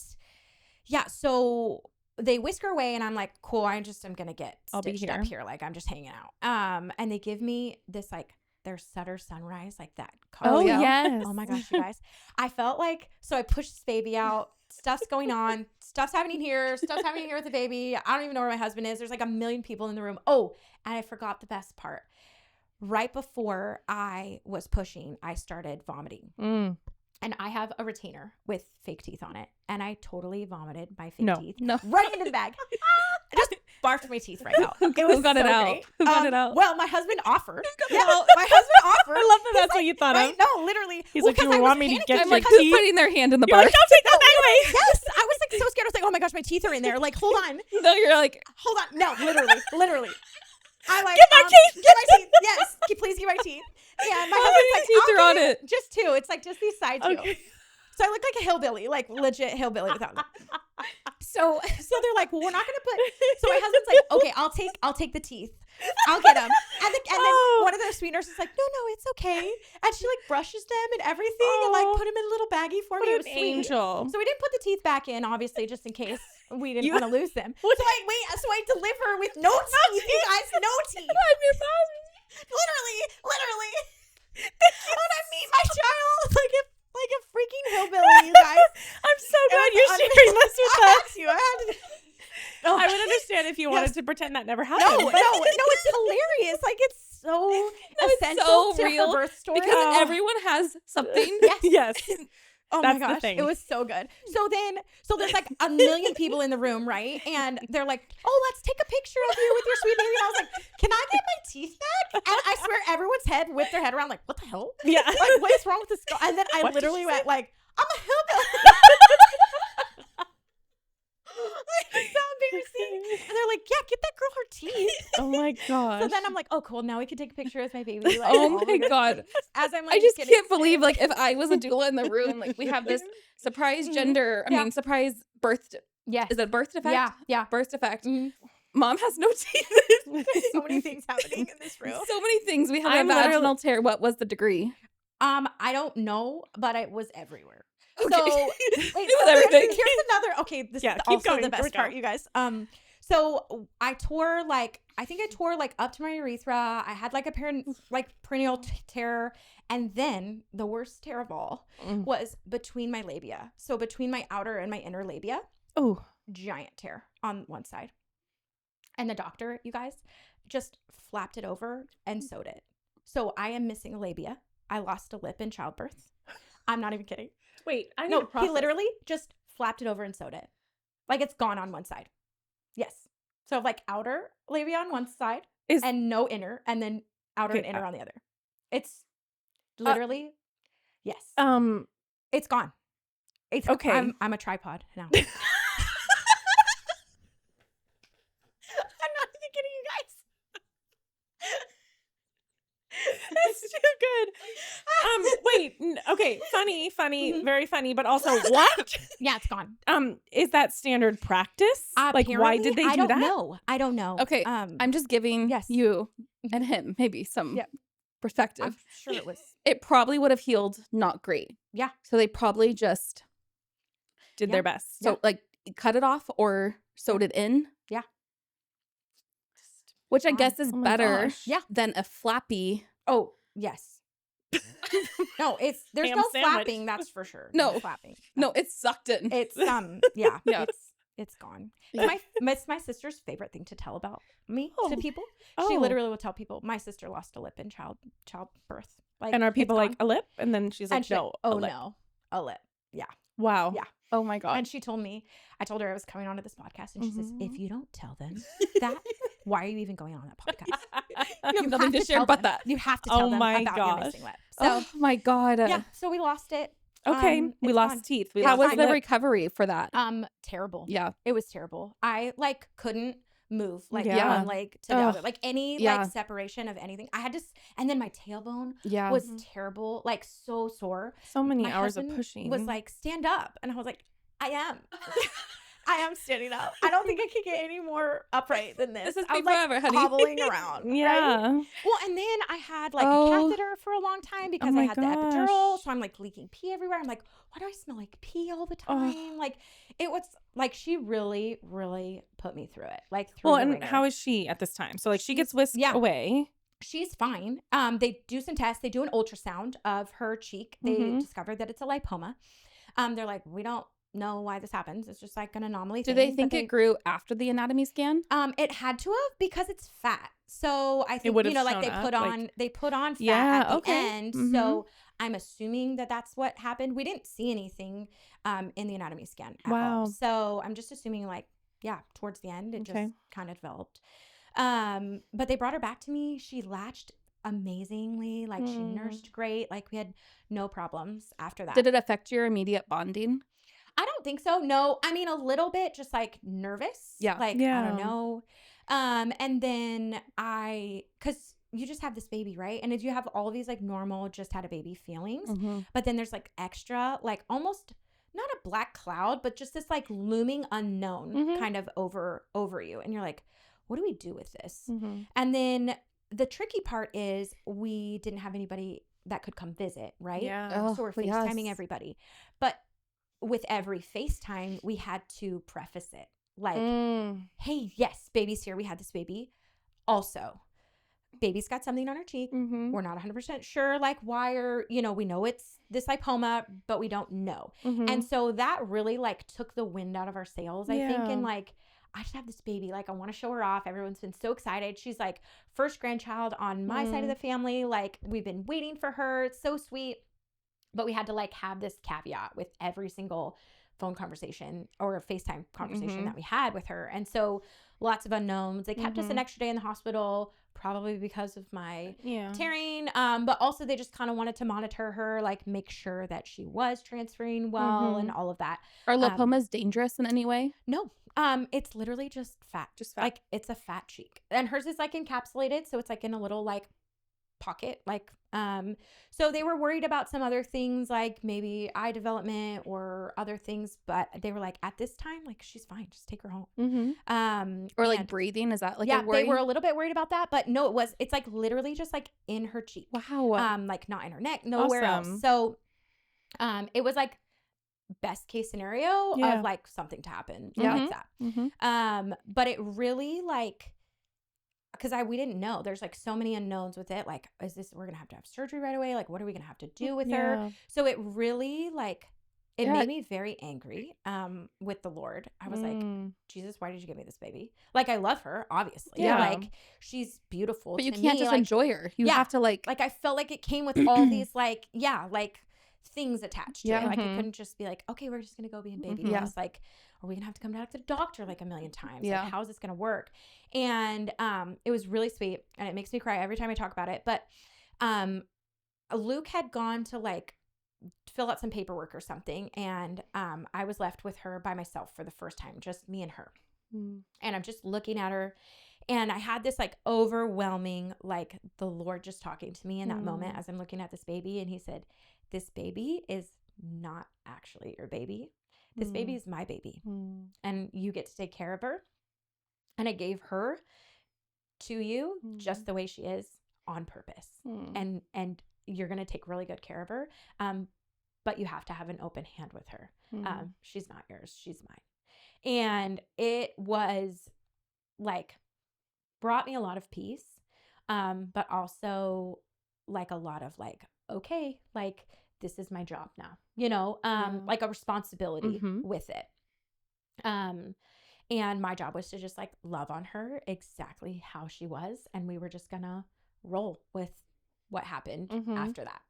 yeah, so they whisk her away, and I'm like, cool. I'm gonna get stitched up here. Like, I'm just hanging out. And they give me this like their Sutter Sunrise, like that. Oh yes. Oh my gosh, you guys. I felt like, so I pushed this baby out. Stuff's going on. Stuff's happening here. Stuff's happening here with the baby. I don't even know where my husband is. There's like a million people in the room. Oh, and I forgot the best part. Right before I was pushing, I started vomiting. And I have a retainer with fake teeth on it. And I totally vomited my fake teeth right into the bag. I just barfed my teeth right out. Who got it out? Who got it out? Well, my husband offered. My husband offered. I love that that's what you thought of. No, literally. He's like, you want me to get I'm your like, teeth? who's putting their hand in the You're birth? like, don't take that back away. Yes. I was like so scared. I was like, oh my gosh, my teeth are in there. Like, hold on. No, you're like, hold on. No, literally. I like, get my teeth. Get my teeth. Yes. Please get my teeth. And my husband's like, teeth are on it? Just two. It's like just these side two. Okay. So I look like a hillbilly, like legit hillbilly without them. So they're like, well, we're not gonna put. So my husband's like, okay, I'll take the teeth. I'll get them. And then one of their sweet nurses is like, no, it's okay. And she like brushes them and everything and like put them in a little baggie for me. It was sweet. Angel. So we didn't put the teeth back in, obviously, just in case we didn't want to lose them. So I deliver with no teeth, you guys, no teeth. Literally. When I meet my child, like a freaking hillbilly, you guys. I'm so glad you're sharing this with us. I would understand if you wanted to pretend that never happened. No, it's hilarious. Like, it's so essential to real her birth story. because everyone has something. Yes. Oh That's my the gosh, thing. it was so good. So there's like a million people in the room, right? And they're like, "Oh, let's take a picture of you with your sweet baby." And I was like, "Can I get my teeth back?" And I swear, everyone's head whipped their head around, like, "What the hell? Yeah. Like, what is wrong with this girl?" And then I What did literally she went say? like, "I'm a hillbilly." So embarrassing. And they're like, "Yeah, get that girl her teeth." Oh my gosh. So then I'm like, "Oh, cool. Now we can take a picture with my baby." Like, Oh my god. As I'm like, I just getting can't believe, like, if I was a doula in the room, like, we have this surprise surprise birth. Yes. Is it birth defect? Yeah. Birth defect. Mhm. Mom has no teeth. So many things happening in this room. So many things. We have I'm a vaginal literally- tear. What was the degree? I don't know, but it was everywhere. Okay. So wait, It was everything. Here's another. Okay, this is keep also going. the best part, you guys. So I tore I think I tore up to my urethra. I had like a perineal tear, and then the worst tear of all was between my labia. So between my outer and my inner labia. Oh, Giant tear on one side. And the doctor, you guys, just flapped it over and sewed it. So I am missing a labia. I lost a lip in childbirth. I'm not even kidding. wait. I need No, to process. he literally just flapped it over and sewed it. Like, it's gone on one side. Yes. So like outer labia on one side and no inner, and then outer and inner on the other. It's literally yes. It's gone. It's okay. I'm a tripod now. I'm not even kidding, you guys. It's too Wait, okay, funny, very funny, but also what? Yeah, it's gone. Is that standard practice? Like, why did they do I that? I don't know. Okay, I'm just giving yes. you and him maybe some perspective. I'm sure it was. It probably would have healed not great. Yeah. So they probably just Did their best. so like cut it off or sewed it in. Yeah. Which I guess is Oh my better gosh. than a flappy. Oh, yes. No, there's Ham no sandwich. flapping, that's for sure. No. Flapping. No, it's sucked in. It's yeah. Yeah. It's gone. Yeah. It's my sister's favorite thing to tell about me to people. She Oh. literally will tell people, my sister lost a lip in childbirth. Like, And are it's people like, gone. a lip? And then she's like, And she- no, oh a lip. no, a lip. Yeah. Wow. Yeah. Oh my god. And she told me, I told her I was coming onto this podcast, and she says, Mhm. if you don't tell them that, why are you even going on that podcast? You have nothing to share tell but them. that. You have to Oh tell them my about your gosh. missing lip. So Oh my god. yeah, so we lost it. Okay. We It's lost gone. teeth. We How lost was a the lip. recovery for that? Terrible. Yeah. It was terrible. I like couldn't move like Yeah. one leg to the Ugh. other, like any Yeah. like separation of anything. I had to, and then my tailbone Yeah. was terrible, like so sore. So many My hours of husband pushing. was like, stand up, and I was like, I am. I am standing up. I don't think I could get any more upright than this. This is I was me like forever, honey. hobbling around. right? yeah. Well, and then I had like Oh. a catheter for a long time because my I had the epidural. gosh. So I'm like leaking pee everywhere. I'm like, why do I smell like pee all the time? Like it was like she really, really put me through it. Like through Well, the and ringer. how is she at this time? So like she gets whisked away. She's fine. They do some tests. They do an ultrasound of her cheek. They Mhm. discovered that it's a lipoma. They're like, we don't know why this happens. It's just like an anomaly. Do thing, they but think it grew after the anatomy scan? It had to have because it's fat. So I think would've like they shown put up, on like- they put on fat Yeah, at the okay. end. Mhm. So I'm assuming that that's what happened. We didn't see anything in the anatomy scan at Wow. all. So I'm just assuming like towards the end it Okay. just kind of developed. But they brought her back to me. She latched amazingly. Like she nursed great. Like we had no problems after that. Did it affect your immediate bonding? I don't think so. No, I mean a little bit, just like nervous. Yeah. Like I Yeah. don't know. And then because you just have this baby, right? And if you have all these like normal, just had a baby feelings, but then there's like extra, like almost not a black cloud, but just this like looming unknown Mhm. kind of over you, and you're like, what do we do with this? Mhm. And then the tricky part is we didn't have anybody that could come visit, right? Yeah. So we're Oh, FaceTiming yes. everybody. But with every FaceTime, we had to preface it like, hey, yes, baby's here. We had this baby. Also, baby's got something on her cheek. Mhm. We're not 100% sure, like, why or, we know it's this lipoma, but we don't know. Mhm. And so that really, like, took the wind out of our sails, I think. Yeah. And, like, I just have this baby. Like, I want to show her off. Everyone's been so excited. She's, like, first grandchild on my side of the family. Like, we've been waiting for her. It's so sweet. But we had to, like, have this caveat with every single phone conversation or FaceTime conversation that we had with her. And so lots of unknowns. They kept us an extra day in the hospital, probably because of my tearing. But also they just kind of wanted to monitor her, like make sure that she was transferring well and all of that. Are lipomas dangerous in any way? No, it's literally just fat. Just fat. Like it's a fat cheek. And hers is like encapsulated. So it's like in a little like pocket, like so they were worried about some other things like maybe eye development or other things, but they were like, at this time, like she's fine, just take her home. Or like and- breathing? Is that like yeah, a worry? they were a little bit worried about that, but no, it's like literally just like in her cheek. Wow. Like not in her neck, nowhere Awesome. else. So it was like best case scenario Yeah. of like something to happen Yeah. like that. Mhm. But it really like, because we didn't know. There's like so many unknowns with it. Like, we're gonna have to have surgery right away? Like, what are we gonna have to do with her? Yeah. So it really like it Yeah. made me very angry with the Lord. I was like, Mm. Jesus, why did you give me this baby? Like, I love her, obviously. Yeah. Like, she's beautiful. But you to can't me. just like, enjoy her. You Yeah. have to like I felt like it came with all these like things attached to Yeah. it. Like Mhm. it couldn't just be like, okay, we're just gonna go be in baby. Mhm. Yeah. I was like, are we gonna have to come back to the doctor like a million times? Yeah. Like, how is this gonna work? And it was really sweet, and it makes me cry every time I talk about it. But Luke had gone to like fill out some paperwork or something, and I was left with her by myself for the first time, just me and her. Mm. And I'm just looking at her, And I had this like overwhelming, like the Lord just talking to me in that moment as I'm looking at this baby. And he said, this baby is not actually your baby. This baby is my baby. And you get to take care of her. And I gave her to you just the way she is on purpose. And you're going to take really good care of her. But you have to have an open hand with her. She's not yours. She's mine. And it was like, brought me a lot of peace. But also like a lot of like, okay, like this is my job now, you know, like a responsibility with it. And my job was to just like love on her exactly how she was. And we were just gonna roll with what happened after that.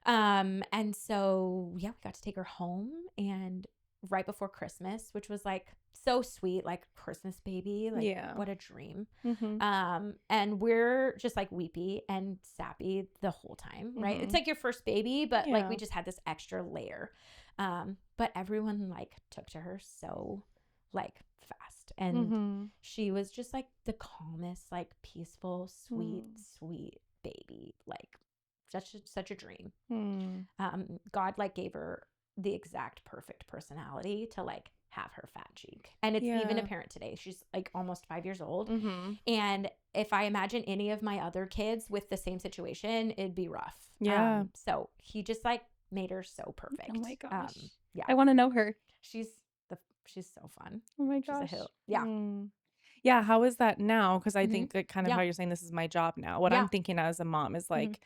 And so, yeah, we got to take her home and right before Christmas, which was like so sweet, like Christmas baby, like what a dream. And we're just like weepy and sappy the whole time, right? It's like your first baby, but like we just had this extra layer. But everyone like took to her so like fast. And she was just like the calmest, like peaceful, sweet baby, like such a dream. God like gave her the exact perfect personality to like have her fat cheek. And it's even apparent today. She's like almost 5 years old. And if I imagine any of my other kids with the same situation, it'd be rough. So he just like made her so perfect. Oh my gosh. Yeah. I want to know her. She's so fun. Oh my She's a gosh. hoot. Yeah. Yeah. How is that now? Because I think that kind of how you're saying this is my job now. What I'm thinking as a mom is like,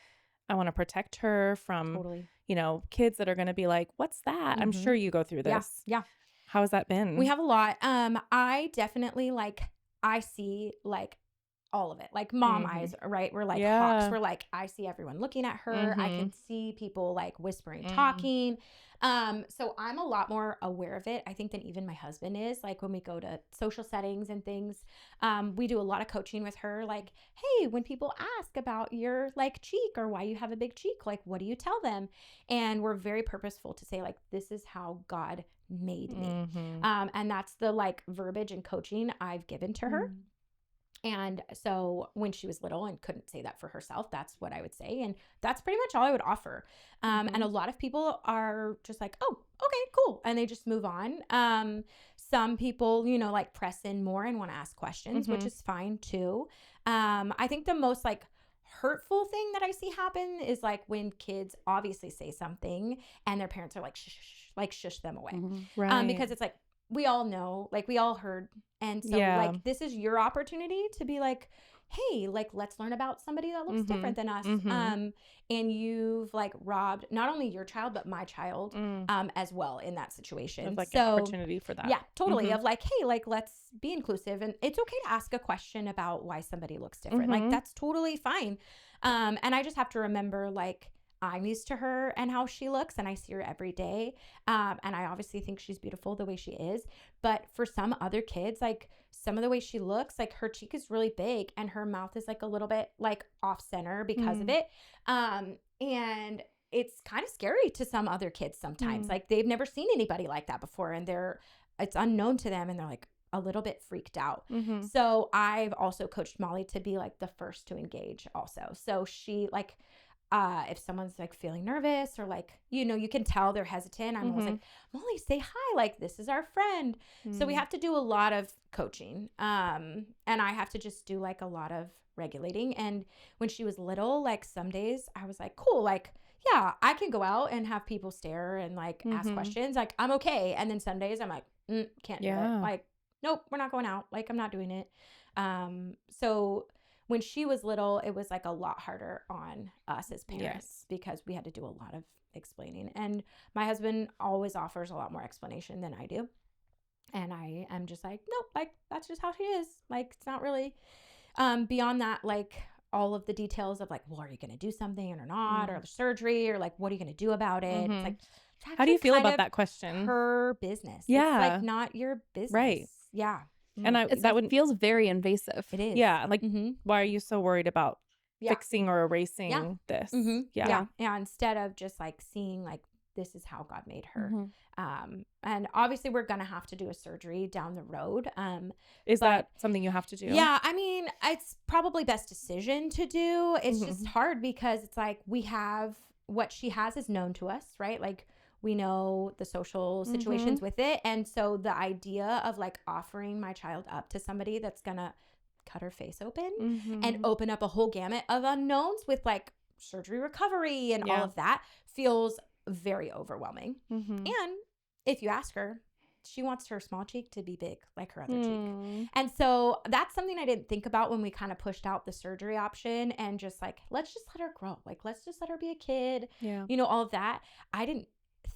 I want to protect her from, you know, kids that are going to be like, what's that? I'm sure you go through this. Yeah. How has that been? We have a lot. I definitely like, I see like all of it, like mom eyes, right? We're like hawks. We're like, I see everyone looking at her. I can see people like whispering, talking. So I'm a lot more aware of it, I think, than even my husband is. Like when we go to social settings and things, we do a lot of coaching with her. Like, hey, when people ask about your like cheek or why you have a big cheek, like, what do you tell them? And we're very purposeful to say like, this is how God made me. And that's the like verbiage and coaching I've given to her. And so when she was little and couldn't say that for herself, that's what I would say. And that's pretty much all I would offer. And a lot of people are just like, oh, okay, cool. And they just move on. Some people, you know, like press in more and want to ask questions, which is fine too. I think the most like hurtful thing that I see happen is like when kids obviously say something and their parents are like, shh, shh, like shush them away. Because it's like, we all know, like we all heard. And so like, this is your opportunity to be like, hey, like, let's learn about somebody that looks different than us. And you've like robbed not only your child, but my child as well in that situation. It's like an opportunity for that. Yeah, totally. Of like, hey, like, let's be inclusive. And it's okay to ask a question about why somebody looks different. Like, that's totally fine. And I just have to remember like, I'm used to her and how she looks, and I see her every day. And I obviously think she's beautiful the way she is. But for some other kids, like some of the way she looks, like her cheek is really big and her mouth is like a little bit like off center because of it. And it's kind of scary to some other kids sometimes. Like they've never seen anybody like that before, and it's unknown to them, and they're like a little bit freaked out. So I've also coached Mollie to be like the first to engage also. So she like, if someone's like feeling nervous or like, you know, you can tell they're hesitant, I'm always like, Mollie, say hi. Like, this is our friend. So we have to do a lot of coaching. And I have to just do like a lot of regulating. And when she was little, like some days I was like, cool. Like, yeah, I can go out and have people stare and like ask questions. Like, I'm okay. And then some days I'm like, can't do it. Like, nope, we're not going out. Like, I'm not doing it. So when she was little, it was like a lot harder on us as parents because we had to do a lot of explaining. And my husband always offers a lot more explanation than I do. And I am just like, nope, like that's just how she is. Like, it's not really beyond that, like all of the details of like, well, are you going to do something or not? Or the surgery, or like, what are you going to do about it? It's like, how do you feel about that question? Her business. Yeah. It's like not your business. Right. Yeah. And feels very invasive. It is. Yeah. Like, why are you so worried about fixing or erasing this? Yeah. And instead of just like seeing like this is how God made her. And obviously we're going to have to do a surgery down the road. Is that something you have to do? Yeah. I mean, it's probably best decision to do. It's just hard because it's like we have what she has is known to us, right? Like we know the social situations with it. And so the idea of like offering my child up to somebody that's going to cut her face open and open up a whole gamut of unknowns with like surgery recovery and all of that feels very overwhelming. And if you ask her, she wants her small cheek to be big like her other cheek. And so that's something I didn't think about when we kind of pushed out the surgery option and just like, let's just let her grow. Like, let's just let her be a kid. Yeah. You know, all of that. I didn't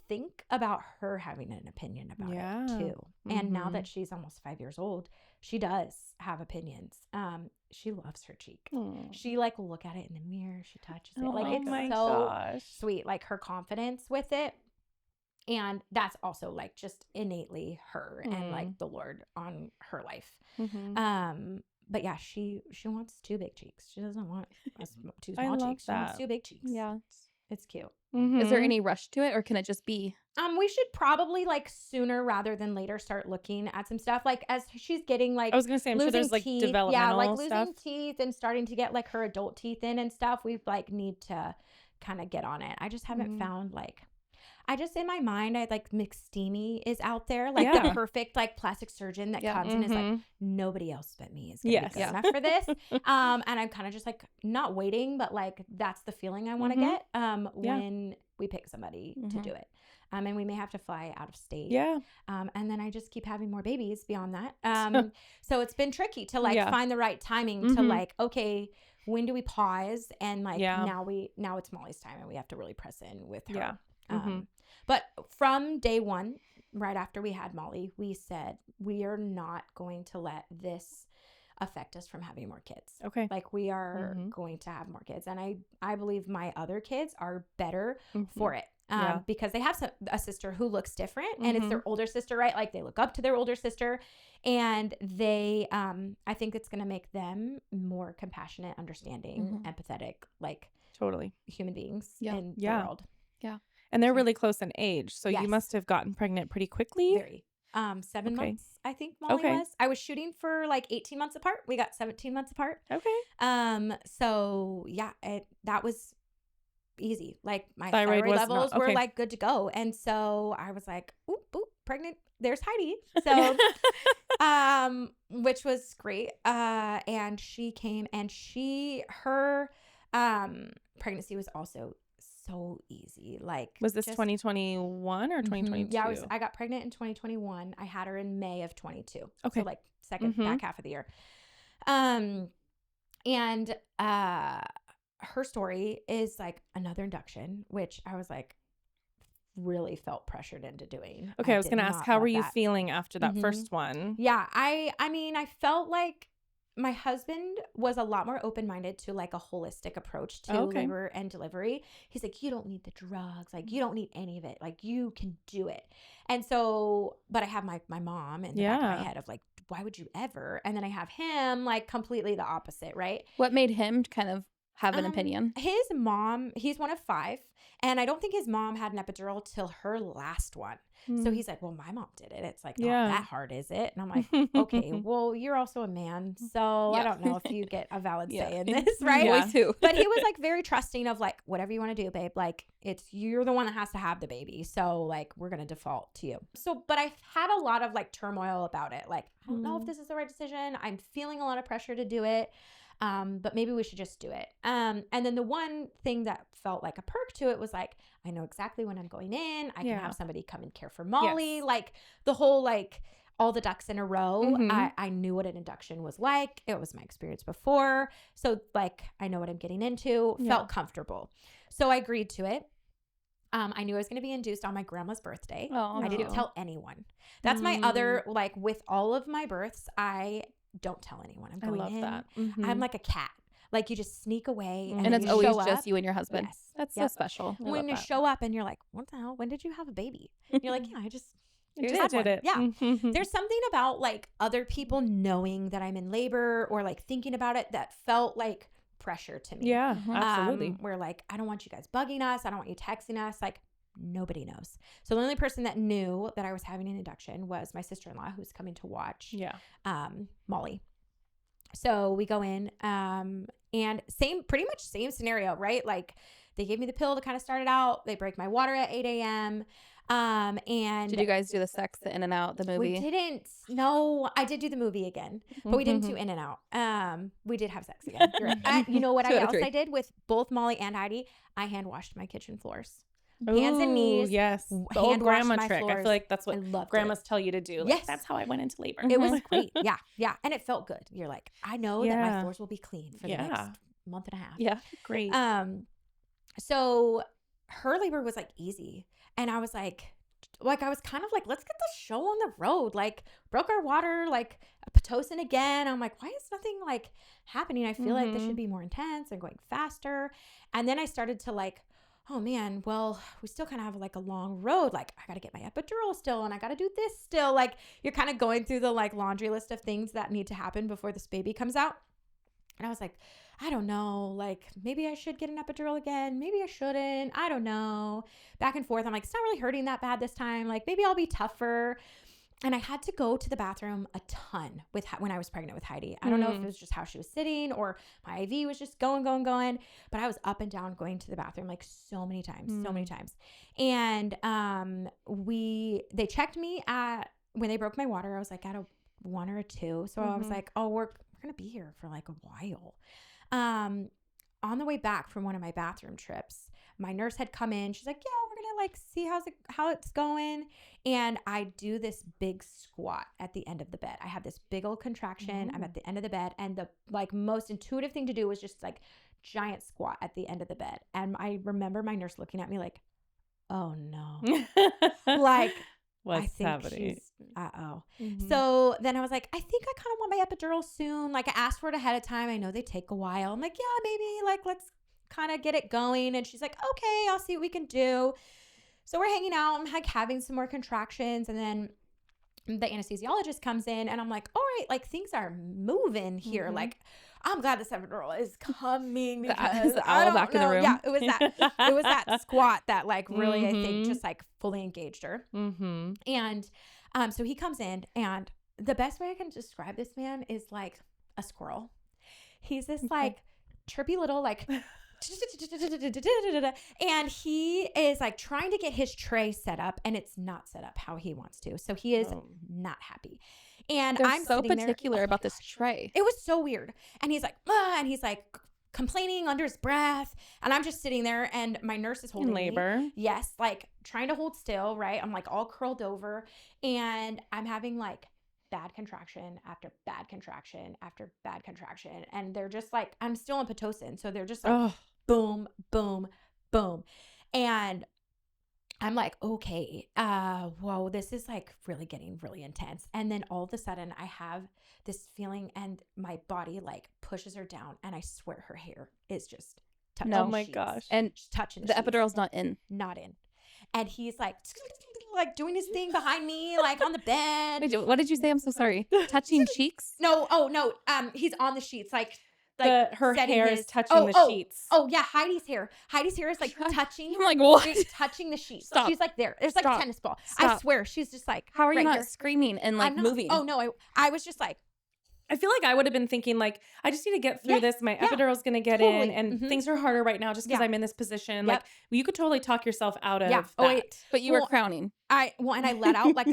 think about her having an opinion about it too. And now that she's almost 5 years old, she does have opinions. She loves her cheek. She like will look at it in the mirror. She touches it. Like it's so sweet. Like her confidence with it. And that's also like just innately her and like the Lord on her life. But yeah, she wants two big cheeks. She doesn't want two small cheeks. She wants two big cheeks. Yeah. It's cute. Is there any rush to it or can it just be? We should probably like sooner rather than later start looking at some stuff. Like as she's getting like, I was going to say, I'm sure there's like teeth, developmental like stuff. losing teeth and starting to get like her adult teeth in and stuff. We like need to kind of get on it. I just haven't found like, in my mind, I like McSteamy is out there, like the perfect like plastic surgeon that comes and is like, nobody else but me is going to be good enough for this. And I'm kind of just like not waiting, but like that's the feeling I want to get when we pick somebody to do it. And we may have to fly out of state. Yeah. And then I just keep having more babies beyond that. So it's been tricky to like find the right timing to like, okay, when do we pause? And like now it's Mollie's time and we have to really press in with her. But from day one, right after we had Mollie, we said, we are not going to let this affect us from having more kids. Okay. Like we are going to have more kids. And I believe my other kids are better for it. Because they have a sister who looks different and it's their older sister, right? Like they look up to their older sister and they, I think it's going to make them more compassionate, understanding, empathetic, like totally human beings in the world. Yeah. And they're really close in age. So you must have gotten pregnant pretty quickly. Very. 7 months, I think Mollie was. I was shooting for like 18 months apart. We got 17 months apart. Okay. So yeah, that was easy. Like my thyroid levels were like good to go. And so I was like, oop, pregnant. There's Heidi. So, which was great. And she came and her pregnancy was also so easy. Like, was this 2021 or 2022? Yeah, I got pregnant in 2021. I had her in May of 22. Okay. So like second back half of the year. And her story is like another induction, which I was like really felt pressured into doing. Okay, I was going to ask, how were you feeling after that first one? Yeah, I mean, I felt like my husband was a lot more open-minded to like a holistic approach to labor and delivery. He's like, you don't need the drugs. Like, you don't need any of it. Like, you can do it. And so, but I have my mom in the back of my head of like, why would you ever? And then I have him like completely the opposite, right? What made him kind of have an opinion? His mom, he's one of 5. And I don't think his mom had an epidural till her last one. So he's like, well, my mom did it. It's like, not that hard, is it? And I'm like, okay, well, you're also a man. So I don't know if you get a valid say in this, right? Me too. But he was like very trusting of like, whatever you want to do, babe. Like you're the one that has to have the baby. So like, we're going to default to you. So, but I've had a lot of like turmoil about it. Like, I don't know if this is the right decision. I'm feeling a lot of pressure to do it. But maybe we should just do it. And then the one thing that felt like a perk to it was like, I know exactly when I'm going in. I can have somebody come and care for Mollie. Yes. Like the whole, like all the ducks in a row. I knew what an induction was like. It was my experience before. So like, I know what I'm getting into, felt comfortable. So I agreed to it. I knew I was going to be induced on my grandma's birthday. Oh, I didn't tell anyone. That's my other, like with all of my births, I don't tell anyone I'm going in. I love that. I'm like a cat. Like you just sneak away and it's always just you and your husband. Yes. That's so special. When you show up and you're like, what the hell? When did you have a baby? And you're like, yeah, I just did it. Yeah. There's something about like other people knowing that I'm in labor or like thinking about it that felt like pressure to me. Yeah, absolutely. We're like, I don't want you guys bugging us. I don't want you texting us. Like, Nobody knows. So the only person that knew that I was having an induction was my sister-in-law, who's coming to watch. Yeah. Mollie. So we go in, and pretty much same scenario, right? Like they gave me the pill to kind of start it out. They break my water at 8 a.m. And did you guys do the sex, the in and out, the movie? we didn't. No, I did do the movie again, but we didn't do in and out. We did have sex again. You're right. You know what else I did with both Mollie and Heidi? I hand washed my kitchen floors. Hands and knees. Yes. The hand old grandma washed my trick. I floors. feel like that's I what loved grandmas tell you to do. Like, Yes. That's how I went into labor. It was great. Yeah. Yeah. And it felt good. You're like, I know that my Yeah. floors will be clean for the next month and a half. Yeah. Great. So her labor was like easy. And I was like I was kind of like, let's get the show on the road. Like broke our water, like Pitocin again. I'm like, why is nothing like happening? I feel like this should be more intense and going faster. And then I started to like, oh man, well, we still kind of have like a long road. Like I got to get my epidural still, and I got to do this still. Like you're kind of going through the like laundry list of things that need to happen before this baby comes out. And I was like, I don't know, like maybe I should get an epidural again. Maybe I shouldn't. I don't know. Back and forth. I'm like, it's not really hurting that bad this time. Like maybe I'll be tougher. And I had to go to the bathroom a ton when I was pregnant with Heidi. I don't know if it was just how she was sitting or my IV was just going. But I was up and down going to the bathroom like so many times. And they checked me when they broke my water. I was like at a 1 or a 2. So I was like, oh, we're going to be here for like a while. On the way back from one of my bathroom trips, my nurse had come in. She's like, yeah, we're going to like see how it's going. And I do this big squat at the end of the bed. I have this big old contraction. I'm at the end of the bed. And the like most intuitive thing to do was just like giant squat at the end of the bed. And I remember my nurse looking at me like, oh no, like, What's happening? So then I was like, I think I kind of want my epidural soon. Like I asked for it ahead of time. I know they take a while. I'm like, yeah, maybe like let's kind of get it going. And she's like, okay, I'll see what we can do. So we're hanging out. I'm like having some more contractions. And then the anesthesiologist comes in and I'm like, all right, like things are moving here. Like I'm glad this epidural is coming because the owl back in the room. Yeah, it was that squat that like really I think just like fully engaged her. And so he comes in, and the best way I can describe this man is like a squirrel. He's this like chirpy little like and he is like trying to get his tray set up, and it's not set up how he wants to. So he is not happy. And They're I'm so sitting particular there, about this tray. It was so weird. And he's like, and he's like complaining under his breath. And I'm just sitting there, and my nurse is holding labor. me. Yes, like trying to hold still, right? I'm like all curled over, and I'm having like bad contraction after bad contraction after bad contraction. And they're just like, I'm still on Pitocin. So they're just like boom, boom, boom. And I'm like, okay, whoa, this is like really getting really intense. And then all of a sudden I have this feeling, and my body like pushes her down, and I swear her hair is just touching No. the Oh my sheets. gosh. And Just touching the sheets. epidural's not in. Not in. And he's like doing his thing behind me, like on the bed. Wait, what did you say? I'm so sorry. Touching cheeks? No, he's on the sheets, like her setting hair his- is touching the sheets. Oh yeah, Heidi's hair is like touching. I'm like, what? She's touching the sheets. Stop. She's like there. There's like a Stop. tennis ball. I Stop. swear, she's just like. How are you right not here. screaming and like I'm not- moving? Oh no, I was just like, I feel like I would have been thinking like, I just need to get through this. My epidural's going to get in, Totally. and things are harder right now just because Yeah. I'm in this position. Yep. Like you could totally talk yourself out of that. Oh wait, But you were crowning. and I let out like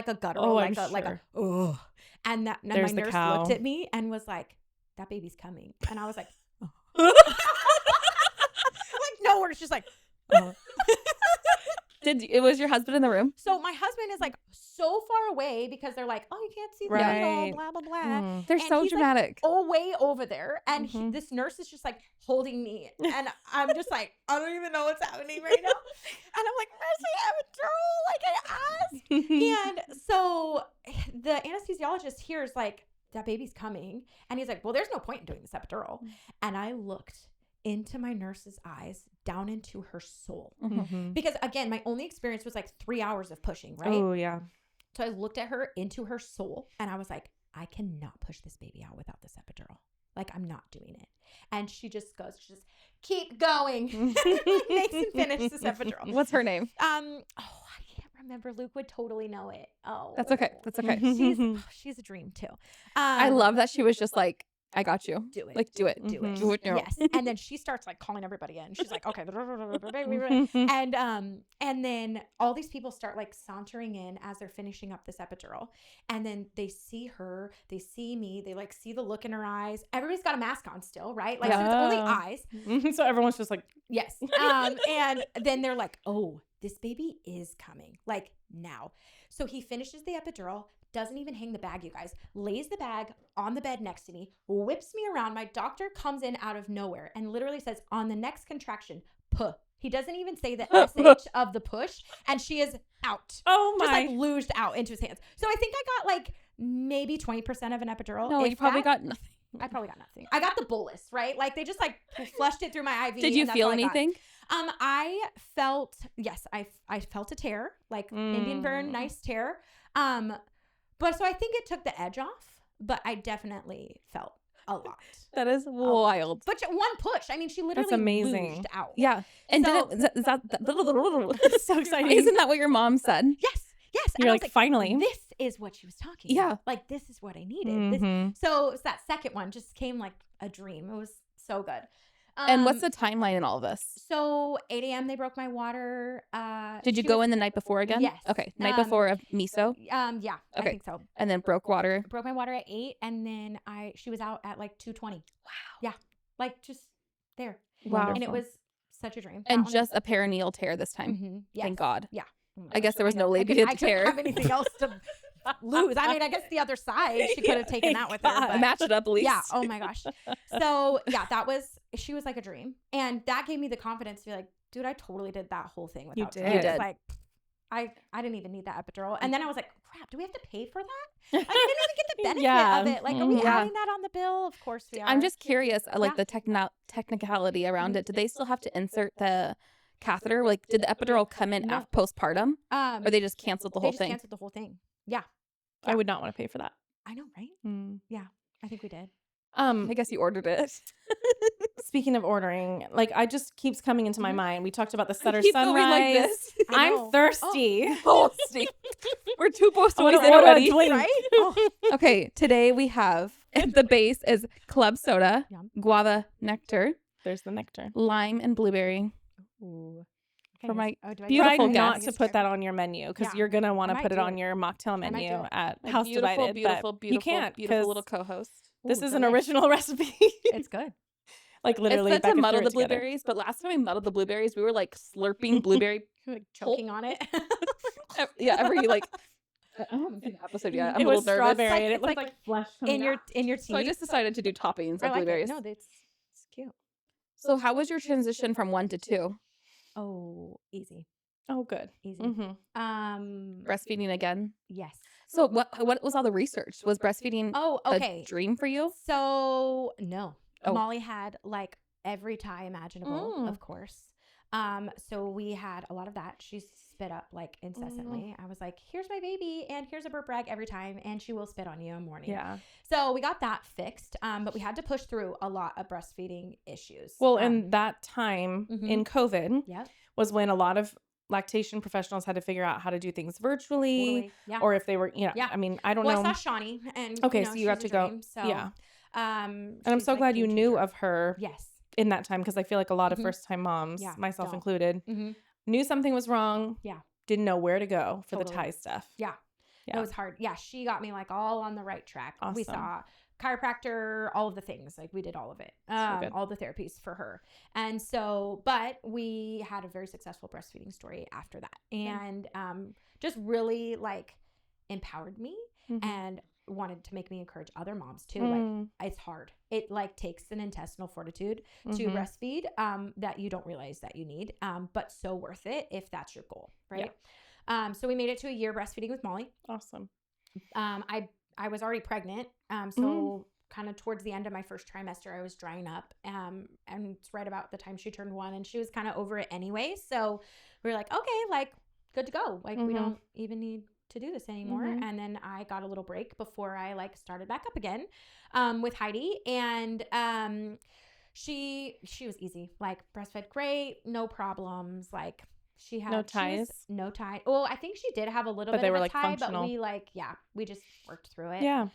a guttural, Oh, like I'm like sure. ugh. And that and my There's the nurse cow. looked at me and was like, that baby's coming. And I was like, like no words, just like. It was your husband in the room? So my husband is like so far away because they're like, oh, you can't see the Right. needle, blah blah blah. They're And so he's, like, dramatic. way over there, and this nurse is just like holding me, and I'm just like, I don't even know what's happening right now, and I'm like, where's the epidural? Like I asked. And so the anesthesiologist here is like, that baby's coming, and he's like, well, there's no point in doing this epidural. And I looked into my nurse's eyes, down into her soul, because again, my only experience was like 3 hours of pushing, right? Oh yeah. So I looked at her into her soul, and I was like, I cannot push this baby out without this epidural. Like, I'm not doing it. And she just goes, she just keep going. Makes him finish this epidural. What's her name? I can't remember. Luke would totally know it. Oh, That's okay. That's okay. She's a dream too. I love that she was just like, I got you. Do it. Like, do it. Do it. Do it now. Yes. And then she starts like calling everybody in. She's like, okay. And then all these people start like sauntering in as they're finishing up this epidural. And then they see her, they see me, they like see the look in her eyes. Everybody's got a mask on still, right? Like, so it's only eyes. So everyone's just like, yes. And then they're like, oh, this baby is coming, like now. So he finishes the epidural, doesn't even hang the bag, you guys, lays the bag on the bed next to me, whips me around. My doctor comes in out of nowhere and literally says, on the next contraction, puh. He doesn't even say the SH of the push, and she is out. oh my. Just like loosed out into his hands. So I think I got like maybe 20% of an epidural. No, you probably got nothing. I probably got nothing. I got the bolus, right? Like they just like flushed it through my IV. Did you feel anything? I felt, yes, I felt a tear, like Indian burn, nice tear. But so I think it took the edge off, but I definitely felt a lot. That is wild. But one push. I mean, she literally That's amazing. loosed out. Yeah. And So- is that So exciting. isn't that what your mom said? Yes. And You're I was like, finally. This is what she was talking Yeah. about. Like, this is what I needed. So it was that second one just came like a dream. It was so good. And what's the timeline in all of this? So 8 a.m. they broke my water. Did you go in the night before again? Yes. Okay. Night before of miso, Yeah, I Okay. think so. and then broke water. Broke my water at 8, and then she was out at like 2:20. Wow. Yeah, like just there. Wow. And it was such a dream. And just a perineal tear this time. Mm-hmm. Yes. Thank God. Yeah. Oh my I guess gosh, there was know. no I labia couldn't tear. have anything else to lose. I mean, I guess the other side she could have taken that with her. God. But Match it up at least. yeah. Oh my gosh. So yeah, she was like a dream, and that gave me the confidence to be like, dude, I totally did that whole thing without. You did. tears. You did. Like, I didn't even need that epidural, and then I was like, crap, do we have to pay for that? Like, I didn't even get the benefit Yeah. of it. Like, are we Yeah. adding that on the bill? Of course we are. I'm just curious, like Yeah. the technicality around it. Did they still have to insert the catheter? Like, did the epidural come in No. after postpartum, or they just canceled the they whole just thing? canceled the whole thing. Yeah, I would not want to pay for that. I know, right? I think we did. I guess you ordered it. Speaking of ordering, like I just keeps coming into my mind. We talked about the Sutter Keep going sunrise. like this. I know. I'm thirsty. Thirsty. We're 2 posts I wanna in order a already. drink. Right? Oh, Okay, today we have the base is club soda, Yum. guava nectar, There's the nectar. lime, and blueberry. ooh. For my do I Try beautiful not guest. to put that on your menu because Yeah. you're gonna want I to might put it do on it. your mocktail might menu do it. at My House beautiful, Divided. beautiful, but beautiful, you can't beautiful because little co-host. this Ooh, is an delish. original recipe. It's good. Like literally, It's said to Becca muddle threw the it together. blueberries, but last time we muddled the blueberries, we were like slurping blueberry. Like choking on it. every like. I haven't seen the episode yet. I'm It a little was nervous. strawberry and it It's looked like like flesh in your teeth. So I just decided to do toppings I of like blueberries. it. No, it's cute. So how was your transition from 1 to 2? Oh, easy. Oh, good. Easy. Breastfeeding again. Yes. So what was all the research? Was breastfeeding Oh, okay. a dream for you? So no, Oh. Mollie had like every tie imaginable, Mm. of course. So we had a lot of that. She spit up like incessantly. I was like, here's my baby and here's a burp rag every time, and she will spit on you in the morning. Yeah. So we got that fixed. But we had to push through a lot of breastfeeding issues. Well, and that time Mhm. in COVID Yep. was when a lot of lactation professionals had to figure out how to do things virtually, Totally. Yeah. or if they were, Yeah. I mean, I don't well, know. I saw Shawnee, and Okay, you know, so you got she's to a go- dream, so, yeah. And And I'm so glad you knew of her Yes. in that time because I feel like a lot of Mhm. first time moms, Yeah, myself don't. included, Mm-hmm. knew something was wrong. Yeah. Didn't know where to go for the Totally. tie stuff. Yeah. Yeah. It was hard. Yeah, she got me like all on the right track. We Awesome. saw chiropractor, all of the things. Like we did all of it. good. All the therapies for her. And so, but we had a very successful breastfeeding story after that. And just really like empowered me Mhm. and wanted to make me encourage other moms too. Mm. Like it's hard. It like takes an intestinal fortitude to Mhm. breastfeed that you don't realize that you need, but so worth it if that's your goal, right? So we made it to a year breastfeeding with Mollie. Awesome. I was already pregnant, so kind of towards the end of my first trimester, I was drying up, and it's right about the time she turned 1, and she was kind of over it anyway. So we were like, okay, like good to go. Like we Mhm. don't even need to do this anymore. Mhm. And then I got a little break before I like started back up again with Heidi. And she was easy, like breastfed great, no problems. Like she had No ties? no tie. Well, I think she did have a little But bit they of were, a like, tie, functional. but we just worked through it. Yeah.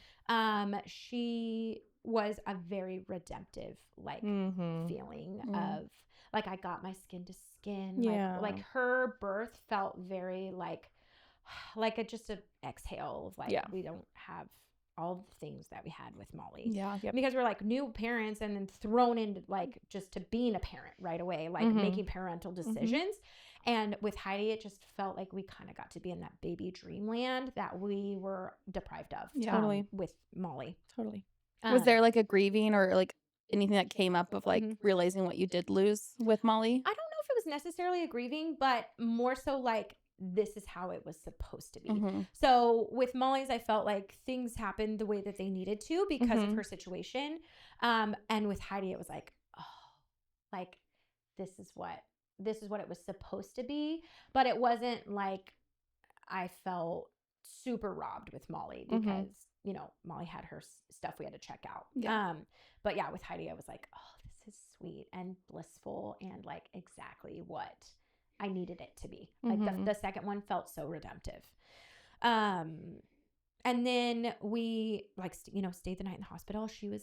She was a very redemptive like feeling of like I got my skin to skin. Yeah. Like her birth felt very like just an exhale of like Yeah. we don't have all the things that we had with Mollie. Yeah. Yep. Because we're like new parents and then thrown into like just to being a parent right away, like making parental decisions. And with Heidi, it just felt like we kind of got to be in that baby dreamland that we were deprived of. Yeah. Totally. With Mollie. Totally. Was there like a grieving or like anything that came up of like realizing what you did lose with Mollie? I don't know if it was necessarily a grieving, but more so like this is how it was supposed to be. So with Mollie's, I felt like things happened the way that they needed to because of her situation. And with Heidi, it was like, oh, like this is what it was supposed to be. But it wasn't like I felt super robbed with Mollie because, you know, Mollie had her stuff we had to check out. Yeah. But yeah, with Heidi, I was like, oh, this is sweet and blissful and like exactly what I needed it to be. Like the second one felt so redemptive. And then we like, stayed the night in the hospital. She was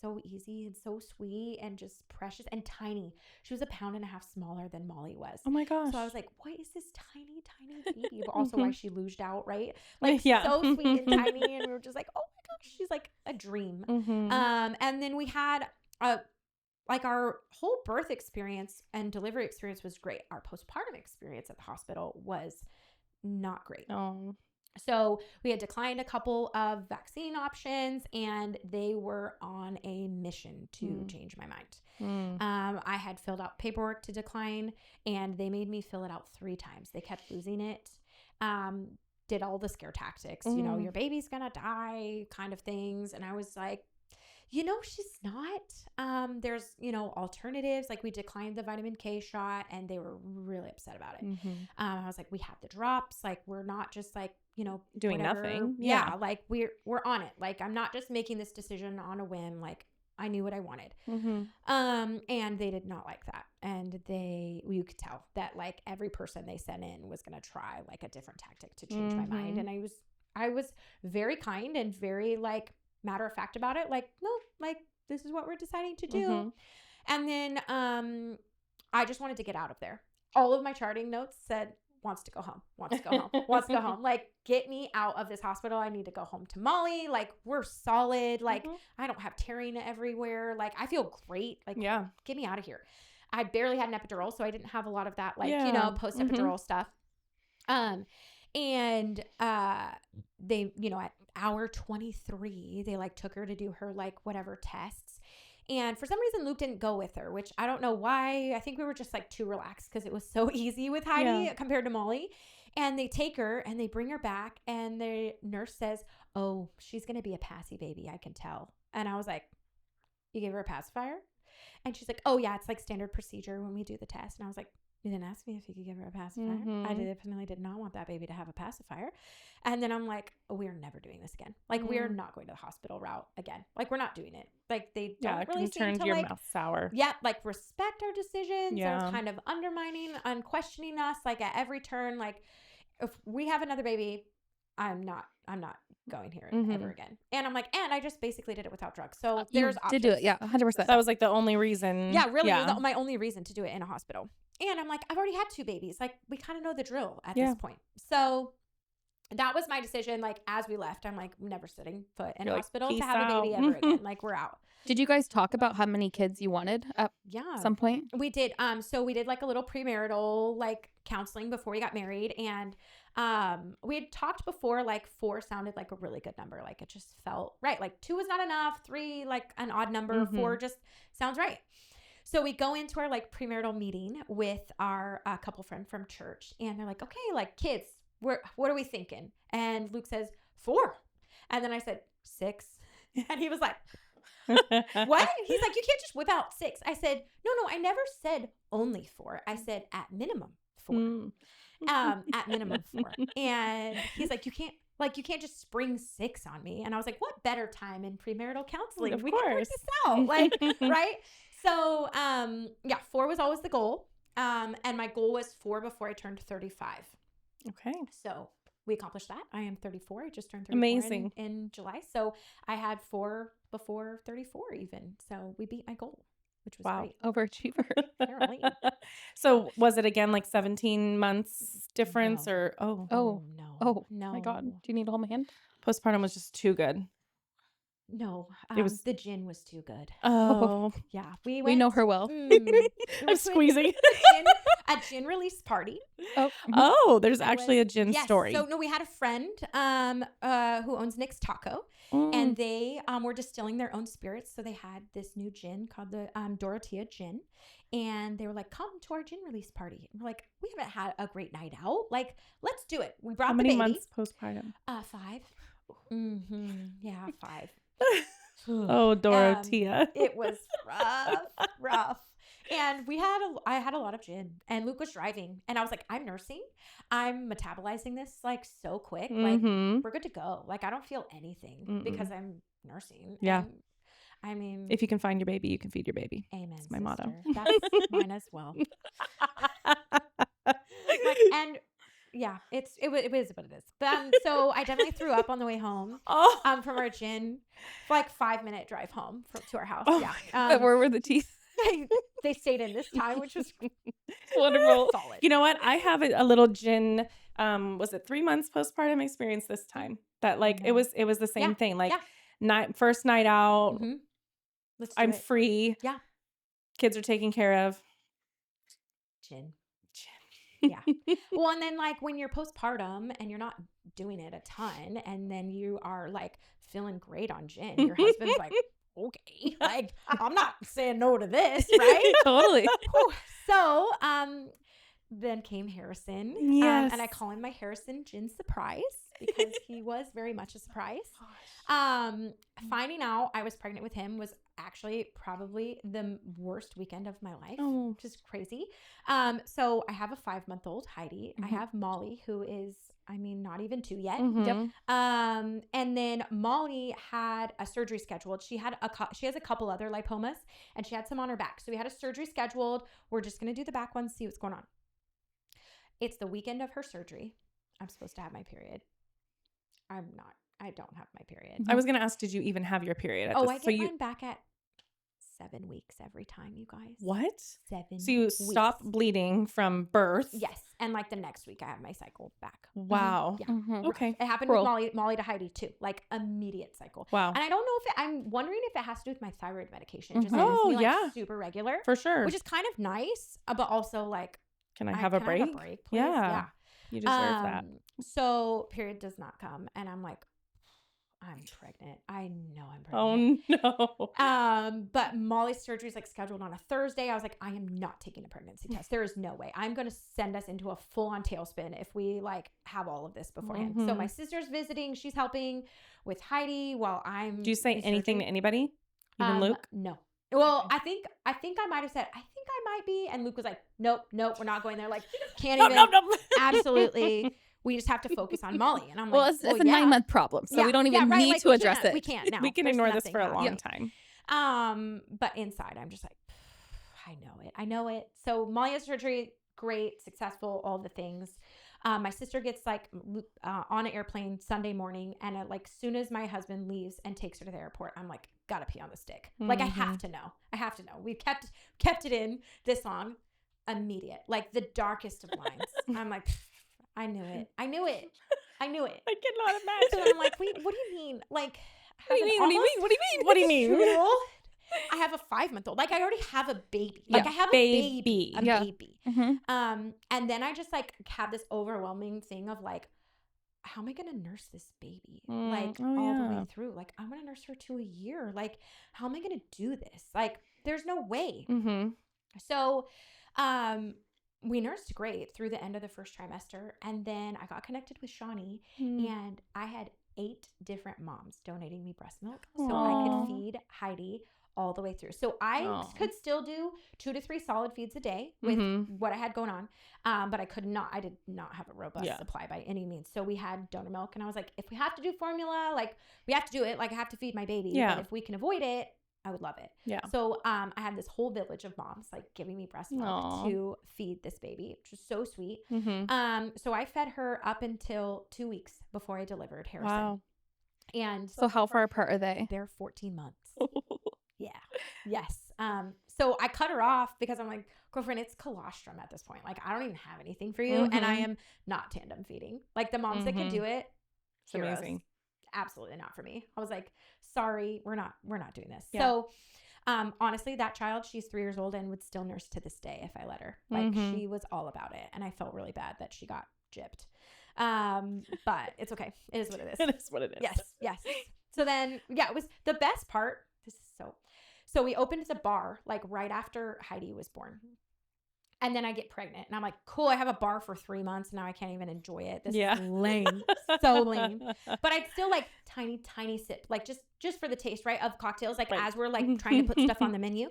so easy and so sweet and just precious and tiny. She was 1.5 pounds smaller than Mollie was. Oh my gosh. So I was like, what is this tiny, tiny baby? But also why she louged out, right? Like so sweet and tiny. And we were just like, oh my gosh, she's like a dream. And then we had like our whole birth experience and delivery experience was great. Our postpartum experience at the hospital was not great. Oh. So we had declined a couple of vaccine options and they were on a mission to change my mind. I had filled out paperwork to decline and they made me fill it out 3 times. They kept losing it. Did all the scare tactics, your baby's gonna die kind of things. And I was like, she's not. There's, alternatives. Like we declined the vitamin K shot and they were really upset about it. I was like, we have the drops. Like we're not just like, doing whatever. nothing. Yeah. Like we're on it. Like I'm not just making this decision on a whim. Like I knew what I wanted. And they did not like that. And you could tell that like every person they sent in was going to try like a different tactic to change my mind. And I was very kind and very like matter of fact about it. Like, no, like this is what we're deciding to do. And then I just wanted to get out of there. All of my charting notes said, wants to go home, wants to go home, wants to go home. Like, get me out of this hospital. I need to go home to Mollie. Like, we're solid. Like, I don't have tearing everywhere. Like, I feel great. Like, get me out of here. I barely had an epidural, so I didn't have a lot of that, like, post-epidural stuff. And they, at hour 23, they like took her to do her like whatever tests. And for some reason, Luke didn't go with her, which I don't know why. I think we were just like too relaxed because it was so easy with Heidi compared to Mollie. And they take her and they bring her back and the nurse says, oh, she's going to be a passy baby. I can tell. And I was like, you gave her a pacifier? And she's like, oh yeah, it's like standard procedure when we do the test. And I was like, you didn't ask me if you could give her a pacifier. I definitely did not want that baby to have a pacifier. And then I'm like, oh, we're never doing this again. Like, we're not going to the hospital route again. Like, we're not doing it. Like, they don't really seem to your like, mouth sour. Yeah, like respect our decisions. They're kind of undermining and questioning us like at every turn. Like, if we have another baby, I'm not going here ever again. And I'm like, and I just basically did it without drugs. So there's options. Did do it. Yeah. 100%. That was like the only reason. Yeah, really. It was my only reason to do it in a hospital. And I'm like, I've already had 2 babies. Like, we kind of know the drill at this point. So that was my decision. Like, as we left, I'm like, I'm never setting foot in a hospital to have a baby ever again. Like, we're out. Did you guys talk about how many kids you wanted at some point? We did. So we did like a little premarital like counseling before we got married. And we had talked before, like 4 sounded like a really good number. Like, it just felt right. Like 2 was not enough. 3, like an odd number. 4 just sounds right. So we go into our like premarital meeting with our couple friend from church and they're like, okay, like kids, what are we thinking? And Luke says 4. And then I said 6. And he was like, what? He's like, you can't just whip out 6. I said, no, I never said only 4. I said at minimum 4. at minimum 4. And he's like, you can't just spring 6 on me. And I was like, what better time in premarital counseling? Of We can work course. this out. Like, right? So, 4 was always the goal. And my goal was 4 before I turned 35. Okay. So we accomplished that. I am 34. I just turned 34 Amazing. in July. So I had 4 before 34 even. So we beat my goal, which was Wow. great. Overachiever. Apparently. So was it again like 17 months difference No. or No. Oh, No. my God. Do you need to hold my hand? postpartum was just too good? No. It was- the gin was too good. Oh, Yeah. We know her well. We I'm went to squeezing. a gin release party. Oh, Oh, there's It actually was- a gin yes. story. So no, we had a friend who owns Nick's Taco, Mm. and they were distilling their own spirits. So they had this new gin called the Dorotea gin, and they were like, "Come to our gin release party." And we're like, "We haven't had a great night out. Like, let's do it." We brought How the many baby. months postpartum? 5. Yeah, 5. Oh, Dorotea. It was rough. And I had a lot of gin, and Luke was driving, and I was like, I'm nursing. I'm metabolizing this like so quick. Like Mhm. we're good to go. Like I don't feel anything because I'm nursing. Yeah. And, I mean, If you can find your baby, you can feed your baby. amen. That's my motto. Sister. That's mine as well. And yeah, it is what it is. But so I definitely threw up on the way home. Oh. From our gin, like 5-minute drive home to our house. Oh Yeah. but where were the teeth? They stayed in this time, which was Wonderful. solid. You know what? I have a little gin. Was it 3 months postpartum experience this time? That like it was the same Yeah, thing. Like yeah. first night out, Mhm. Let's do I'm it. free. Yeah. Kids are taken care of. Gin. Yeah. Well, and then like when you're postpartum and you're not doing it a ton, and then you are like feeling great on gin, your husband's like, okay, like I'm not saying no to this, right? Totally. Whew. So, then came Harrison. Yes. And I call him my Harrison gin surprise because he was very much a surprise. Finding out I was pregnant with him was actually probably the worst weekend of my life, Oh. which is crazy. So I have a 5-month-old, Heidi. I have Mollie, who is, not even 2 yet. Mhm. And then Mollie had a surgery scheduled. She has a couple other lipomas, and she had some on her back. So we had a surgery scheduled. We're just going to do the back one, see what's going on. It's the weekend of her surgery. I'm supposed to have my period. I'm not. I don't have my period. I was gonna ask, did you even have your period? I get mine back at 7 weeks every time, you guys. What? 7 So you weeks. stop bleeding from birth? Yes. And like the next week I have my cycle back. Wow. Yeah. Mhm. Okay. It happened Cruel. with Mollie to Heidi too. Like immediate cycle. Wow. And I don't know if I'm wondering if it has to do with my thyroid medication. It just Mhm. makes me Oh, like yeah. super regular. For sure. Which is kind of nice, but also like, Can I have a break? please? Yeah. You deserve that. So period does not come, and I'm like, I'm pregnant. I know I'm pregnant. Oh no. But Mollie's surgery is like scheduled on a Thursday. I was like, I am not taking a pregnancy test. There is no way. I'm going to send us into a full-on tailspin if we like have all of this beforehand. So my sister's visiting. She's helping with Heidi while I'm. Do you say anything to anybody? Even Luke? No. Well, Okay. I think I might have said, I think I might be. And Luke was like, nope, we're not going there. Like, can't No, even. no. Absolutely. We just have to focus on Mollie. And I'm Well, like, it's a 9-month problem, so we don't even need to address it. We can't now. We can There's ignore this nothing for a happening. long time. But inside, I'm just like, I know it. So Mollie has surgery, great, successful, all the things. My sister gets like on an airplane Sunday morning, and like soon as my husband leaves and takes her to the airport, I'm like, gotta pee on the stick. Like I have to know. We've kept it in this long. Immediate, like the darkest of lines. I'm like, I knew it. I cannot So imagine. I'm like, wait, what do you mean? Like, What do you mean? What do you mean? What do you mean? What do you mean? I have a 5-month-old. Like, I already have a baby. Like, Yeah, I have a baby. baby. A Yeah. baby. Mm-hmm. And then I just like had this overwhelming thing of like, how am I gonna nurse this baby? Like all the way through. Like, I'm gonna nurse her to a year. Like, how am I gonna do this? Like, there's no way. Mm-hmm. So, we nursed great through the end of the first trimester, and then I got connected with Shawnee, and I had 8 different moms donating me breast milk so I Aw. could feed Heidi all the way through. So I could still do 2 to 3 solid feeds a day with what I had going on. But I did not have a robust supply by any means. So we had donor milk, and I was like, if we have to do formula, like we have to do it, like I have to feed my baby. Yeah. But if we can avoid it, I would love it. Yeah. So I had this whole village of moms like giving me breast milk to feed this baby, which was so sweet. So I fed her up until 2 weeks before I delivered Harrison. Wow. And So how far apart are they? they're 14 months. Yeah. Yes. So I cut her off because I'm like, girlfriend, it's colostrum at this point. Like, I don't even have anything for you. And I am not tandem feeding. Like the moms that can do it. It's amazing. Absolutely not for me. I was like, sorry, we're not doing this. Yeah. So honestly, that child, she's 3 years old and would still nurse to this day if I let her. Like she was all about it. And I felt really bad that she got gypped. But it's okay. It is what it is. It is what it is. Yes. So then, it was the best part. So we opened the bar like right after Heidi was born. And then I get pregnant and I'm like, cool, I have a bar for 3 months. Now I can't even enjoy it. This is lame. So lame. But I'd still like tiny sip, like just for the taste, right, of cocktails, like as we're like trying to put stuff on the menu.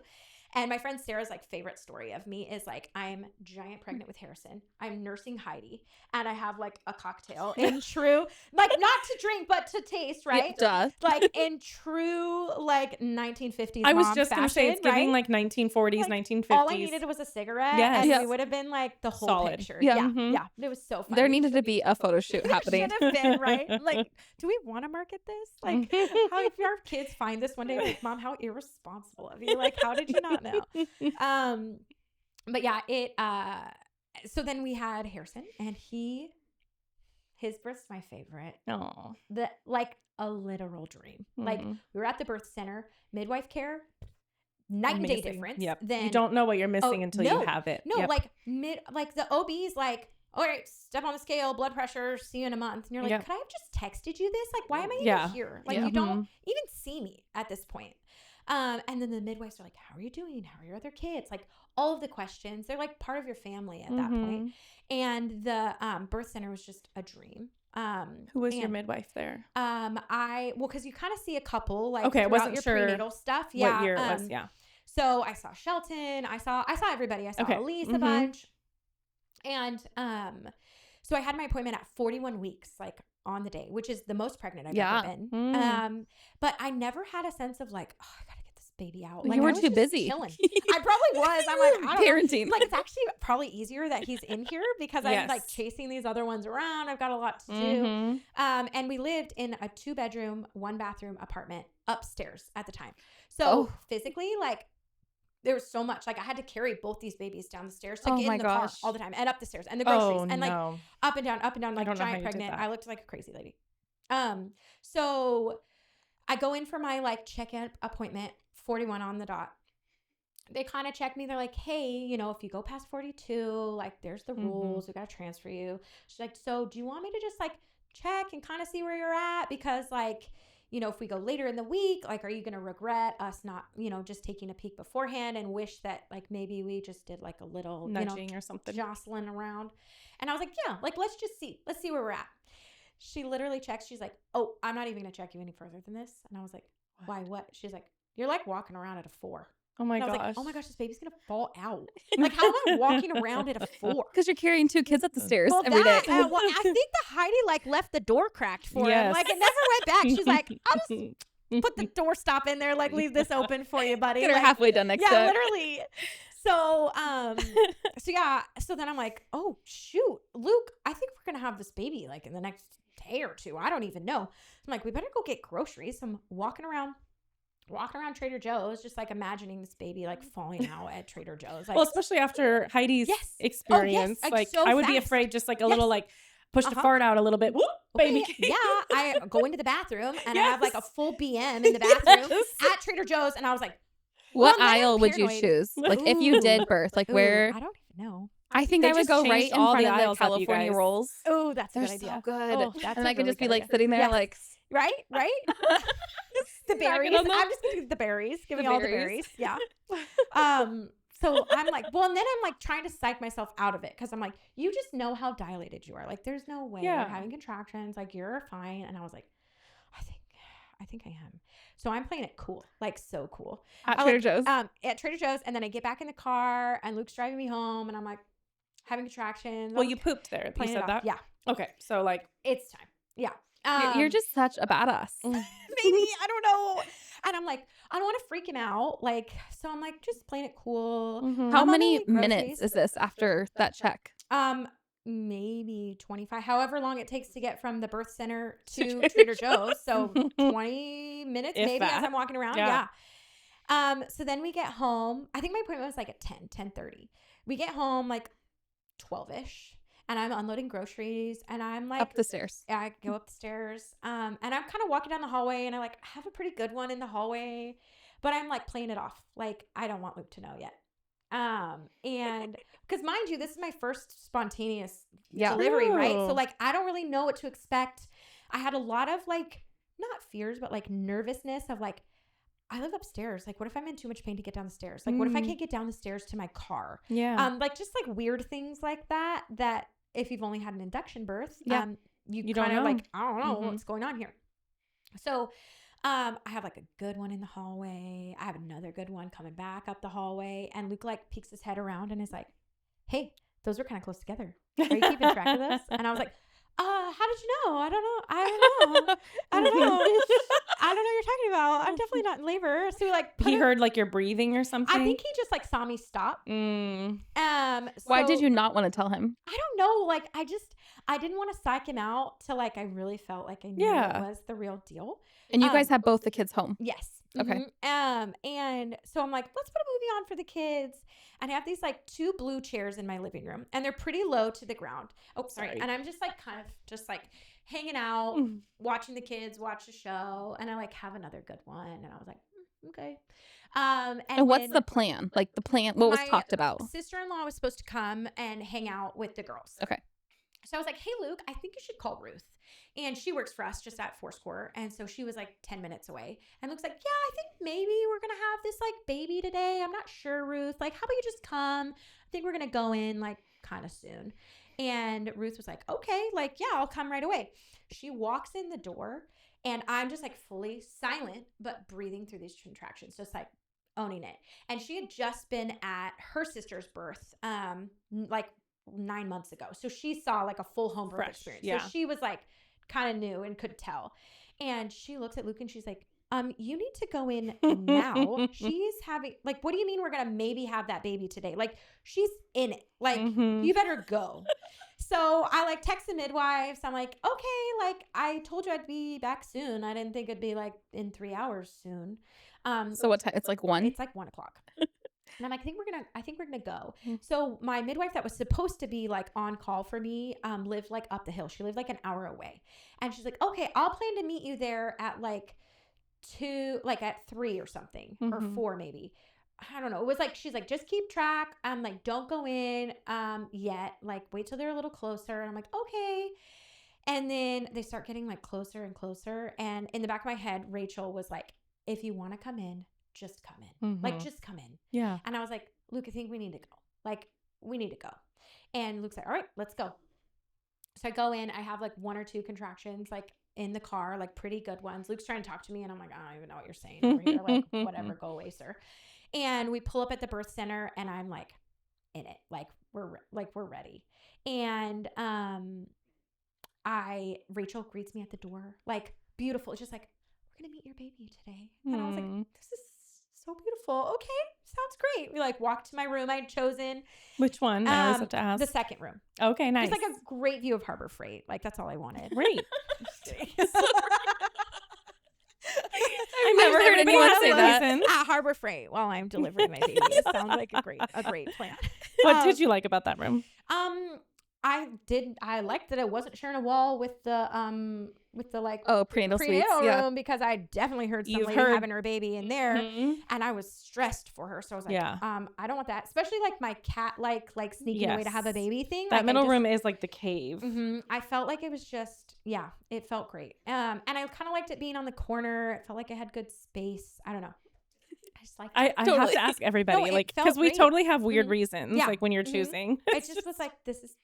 And my friend Sarah's like favorite story of me is like, I'm giant pregnant with Harrison. I'm nursing Heidi and I have like a cocktail in true, like not to drink, but to taste, right? Duh. Like in true, like 1950s I was mom just going to say it's fashion, giving right? like 1940s, Like, 1950s. All I needed was a cigarette and we would have been like the whole Solid. picture. Yeah. Yeah. It was so fun. There needed to be a photo shoot happening. Should have been, right? Like, do we want to market this? Like, how if your kids find this one day, like, Mom, how irresponsible of you? Like, how did you not know? But yeah, so then we had Harrison and his birth's my favorite. Oh. Like a literal dream. Like we were at the birth center, midwife care, night and day difference. Yep. Then you don't know what you're missing until you have it. No, like the OB's like, all right, step on the scale, blood pressure, see you in a month. And you're like, could I have just texted you this? Like, why am I even here? Like, you don't even see me at this point. And then the midwives are like, how are you doing? How are your other kids? Like all of the questions, they're like part of your family at that point. And the birth center was just a dream. Who was your midwife there? Because you kind of see a couple like I wasn't your sure prenatal stuff. Yeah. What year it was. Yeah. So I saw Shelton. I saw everybody. I saw Elise a bunch. And so I had my appointment at 41 weeks, like on the day, which is the most pregnant I've ever been. But I never had a sense of like, oh, I gotta get this baby out. Like, you were I was too just busy. Chilling. I probably was. I'm like, I don't parenting. know. Like, it's actually probably easier that he's in here because I'm like chasing these other ones around. I've got a lot to do. And we lived in a 2-bedroom, 1-bathroom apartment upstairs at the time. So physically, like, there was so much. Like, I had to carry both these babies down the stairs to get in the car all the time and up the stairs and the groceries and like up and down, like giant pregnant. I looked like a crazy lady. So I go in for my like check-in appointment, 41 on the dot. They kind of check me. They're like, hey, you know, if you go past 42, like there's the rules. We got to transfer you. She's like, so do you want me to just like check and kind of see where you're at? Because like, you know, if we go later in the week, like, are you going to regret us not, you know, just taking a peek beforehand and wish that like maybe we just did like a little nudging or something, jostling around? And I was like, yeah, like, let's see where we're at. She literally checks. She's like, oh, I'm not even going to check you any further than this. And I was like, why, what? She's like, you're like walking around at a 4. Oh my gosh. gosh. Like, oh my gosh, this baby's going to fall out. Like, how am I walking around at a 4? Because you're carrying 2 kids up the stairs every day. Well, I think the Heidi like left the door cracked for him. Like, it never went back. She's like, I'll just put the door stop in there, like leave this open for you, buddy. Get her halfway done next time. Literally. So so then I'm like, oh shoot, Luke, I think we're gonna have this baby like in the next day or 2. I don't even know. I'm like, we better go get groceries. So I'm walking around Trader Joe's, just like imagining this baby like falling out at Trader Joe's. Like, well, especially after Heidi's experience, like like so I would fast. be afraid just like a little like push the fart out a little bit. Whoop, baby. Yeah, I go into the bathroom and I have like a full BM in the bathroom at Trader Joe's, and I was like, what aisle would you choose? Like if you did birth, like where? I don't even know. I think I would go right in front of the California rolls. Oh, that's a They're good idea. so good. Oh, that's and I could really just be good like idea. sitting there like. Right? The berries. on them. I'm just giving the berries. Giving The all the berries. berries. Yeah. So I'm like, well, and then I'm like trying to psych myself out of it because I'm like, you just know how dilated you are. Like, there's no way you're having contractions. Like, you're fine. And I was like, I think I am. So I'm playing it cool, like so cool. At Trader Joe's. At Trader Joe's, and then I get back in the car, and Luke's driving me home, and I'm like having contractions. Well, you pooped there. You playing it said off. that? Yeah. Okay. So like, It's time. Yeah. You're just such a badass. Maybe, I don't know. And I'm like, I don't want to freak him out. Like, so I'm like, just playing it cool. How I'm on many my minutes groceries. is this after that check? Maybe 25, however long it takes to get from the birth center to Trader Joe's. So 20 minutes If maybe that. as I'm walking around. Yeah. So then we get home. I think my appointment was like at 10:30. We get home like 12-ish, and I'm unloading groceries, and I'm like Up the stairs. I go up the stairs, and I'm kind of walking down the hallway, and I like have a pretty good one in the hallway, but I'm like playing it off like I don't want Luke to know yet. And because mind you, this is my first spontaneous delivery, right? So like I don't really know what to expect. I had a lot of like not fears, but like nervousness of like, I live upstairs. Like, what if I'm in too much pain to get down the stairs? Like, what if I can't get down the stairs to my car? yeah. Like just like weird things like that, that if you've only had an induction birth, you don't kind of know. like, I don't know what's going on here. So, I have like a good one in the hallway. I have another good one coming back up the hallway. And Luke like peeks his head around and is like, hey, those were kind of close together. Are you keeping track of this? And I was like, how did you know? I don't know. I don't know. I don't know what you're talking about. I'm definitely not in labor. So we like He heard like your breathing or something. I think he just like saw me stop. Why did you not want to tell him? I don't know. Like I didn't want to psych him out till like I really felt like I knew it was the real deal. And you guys have both the kids home. Yes. Okay. And so I'm like, let's put a movie on for the kids. And I have these like 2 blue chairs in my living room, and they're pretty low to the ground. Oh, sorry. And I'm just like kind of just like hanging out, watching the kids watch a show, and I like have another good one. And I was like, okay. And what's the plan? Like the plan, what was talked about? Sister-in-law was supposed to come and hang out with the girls. Okay. So I was like, hey, Luke, I think you should call Ruth. And she works for us just at Foursquare. And so she was like 10 minutes away. And Luke's like, yeah, I think maybe we're going to have this like baby today. I'm not sure, Ruth. Like, how about you just come? I think we're going to go in like kind of soon. And Ruth was like, okay, like, yeah, I'll come right away. She walks in the door, and I'm just like fully silent, but breathing through these contractions, just like owning it. And she had just been at her sister's birth, like 9 months ago. So she saw like a full home birth experience. Yeah. So she was like kind of new and could tell. And she looks at Luke and she's like, you need to go in now. She's having like, what do you mean we're going to maybe have that baby today? Like she's in it. Like you better go. So I like text the midwives. I'm like, okay, like I told you I'd be back soon. I didn't think it'd be like in 3 hours soon. So what time? It's like 1? It's like 1 o'clock. And I'm like, I think we're gonna go. So my midwife that was supposed to be like on call for me, lived like up the hill. She lived like an hour away. And she's like, okay, I'll plan to meet you there at like 2, like at 3 or something, or 4 maybe. I don't know. It was like, she's like, just keep track. I'm like, don't go in yet. Like wait till they're a little closer. And I'm like, okay. And then they start getting like closer and closer. And in the back of my head, Rachel was like, if you want to come in, just come in. Like, just come in. Yeah. And I was like, Luke, I think we need to go. Like, we need to go. And Luke's like, all right, let's go. So I go in. I have like 1 or 2 contractions, like in the car, like pretty good ones. Luke's trying to talk to me, and I'm like, I don't even know what you're saying over here. Like, whatever, go away, sir. And we pull up at the birth center, and I'm like in it. Like, we're ready. And Rachel greets me at the door, like beautiful. It's just like, we're going to meet your baby today. And I was like, this is so beautiful. Okay, sounds great. We like walked to my room I had chosen. Which one? I always have to ask. The second room. Okay, nice. Just like a great view of Harbor Freight. Like that's all I wanted. Great. I've never heard anyone say that. At Harbor Freight while I'm delivering my baby. It sounds like a great plan. What did you like about that room? I liked that it wasn't sharing a wall with the like prenatal suites, room, because I definitely heard some lady having her baby in there, and I was stressed for her. So I was like, I don't want that, especially like my cat like sneaking away to have a baby thing. That like, middle room is like the cave. I felt like it was just it felt great. And I kind of liked it being on the corner. It felt like it had good space. I don't know. I just like I have to ask everybody, No, like, because we totally have weird reasons, Yeah. like when you're choosing. It just was like, this is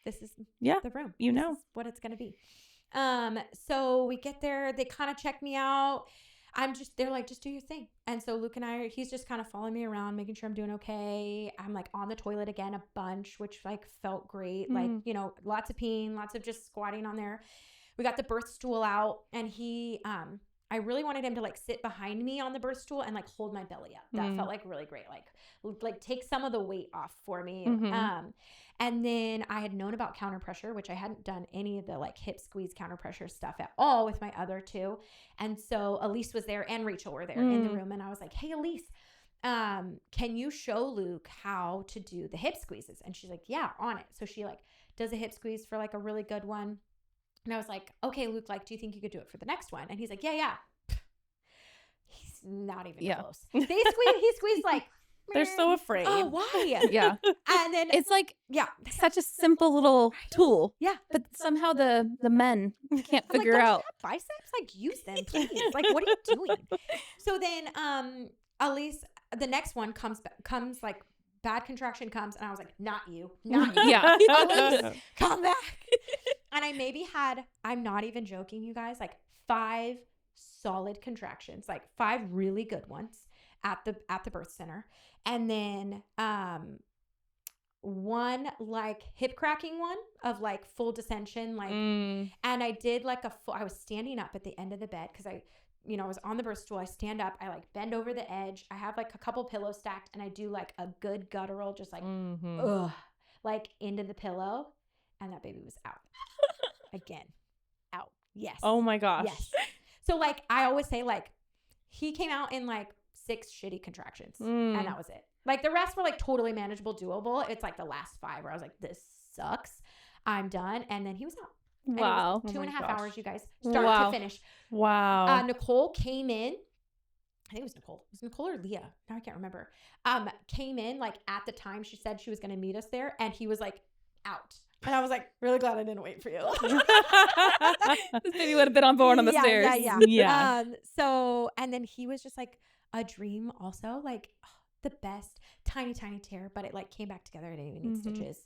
the room. You This know is what it's gonna be. So we get there. They kind of check me out. they're like, just do your thing. And so Luke and he's just kind of following me around, making sure I'm doing okay. I'm like on the toilet again a bunch, which like felt great. Like, you know, lots of peeing, lots of just squatting on there. We got the birth stool out, and I really wanted him to like sit behind me on the birth stool and like hold my belly up. That felt like really great. Like take some of the weight off for me. And then I had known about counter pressure, which I hadn't done any of the like hip squeeze counter pressure stuff at all with my other two. And so Elise was there and Rachel were there in the room. And I was like, hey, Elise, can you show Luke how to do the hip squeezes? And she's like, yeah, on it. So she like does a hip squeeze for like a really good one. And I was like, okay, Luke, like, do you think you could do it for the next one? And he's like, yeah. He's not even close. He squeezed like, they're so afraid. Oh, why? Yeah. And then It's like such a simple little tool. Yeah. But somehow the men can't I'm figure like, don't out. you have biceps? Like, use them, please. Like, what are you doing? So then Elise, the next one comes like bad contraction comes, and I was like, not you. Yeah. Elise, come back. And I maybe had, I'm not even joking, you guys, like 5 solid contractions, like 5 really good ones at the birth center. And then one like hip cracking one of like full distension, like, and I did like I was standing up at the end of the bed because I was on the birth stool. I stand up, I like bend over the edge. I have like a couple pillows stacked, and I do like a good guttural, just like, like into the pillow. And that baby was out. Again, out. Yes. Oh my gosh. Yes. So like, I always say like, he came out in like 6 shitty contractions, and that was it. Like the rest were like totally manageable, doable. It's like the last 5 where I was like, this sucks. I'm done. And then he was out. Wow. And it was 2.5 hours, you guys, Wow. start to finish. Wow. Nicole came in. I think it was Nicole. Was it Nicole or Leah? Now I can't remember. Came in like at the time she said she was going to meet us there, and he was like out. And I was like, really glad I didn't wait for you. This baby would have been on board on the stairs. Yeah. So, and then he was just like a dream also, like the best, tiny tear, but it like came back together. I didn't even need stitches.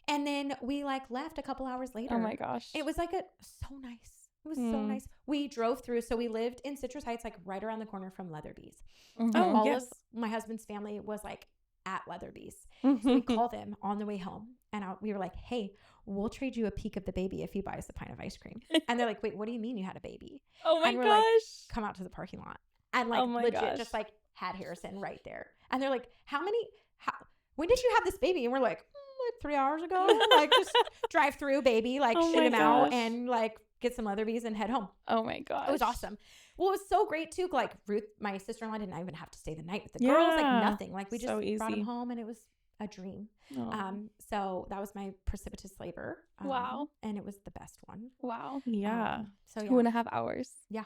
And then we like left a couple hours later. Oh my gosh. It was like so nice. It was so nice. We drove through. So we lived in Citrus Heights, like right around the corner from Leatherby's. All of my husband's family was like at Leatherby's. So we called them on the way home, and we were like, hey, we'll trade you a peek of the baby if you buy us a pint of ice cream. And they're like, wait, what do you mean you had a baby? Oh my and we're gosh. like, come out to the parking lot. And like legit just like had Harrison right there. And they're like, when did you have this baby? And we're like 3 hours ago. Like just drive through baby, like shit him out and like get some Leatherby's and head home. Oh my gosh. It was awesome. Well, it was so great too. Like Ruth, my sister-in-law, didn't even have to stay the night with the girls. Like nothing. Like we just brought him home, and it was a dream. So that was my precipitous labor. Wow. And it was the best one. Wow. Yeah. So 2.5 hours. Yeah.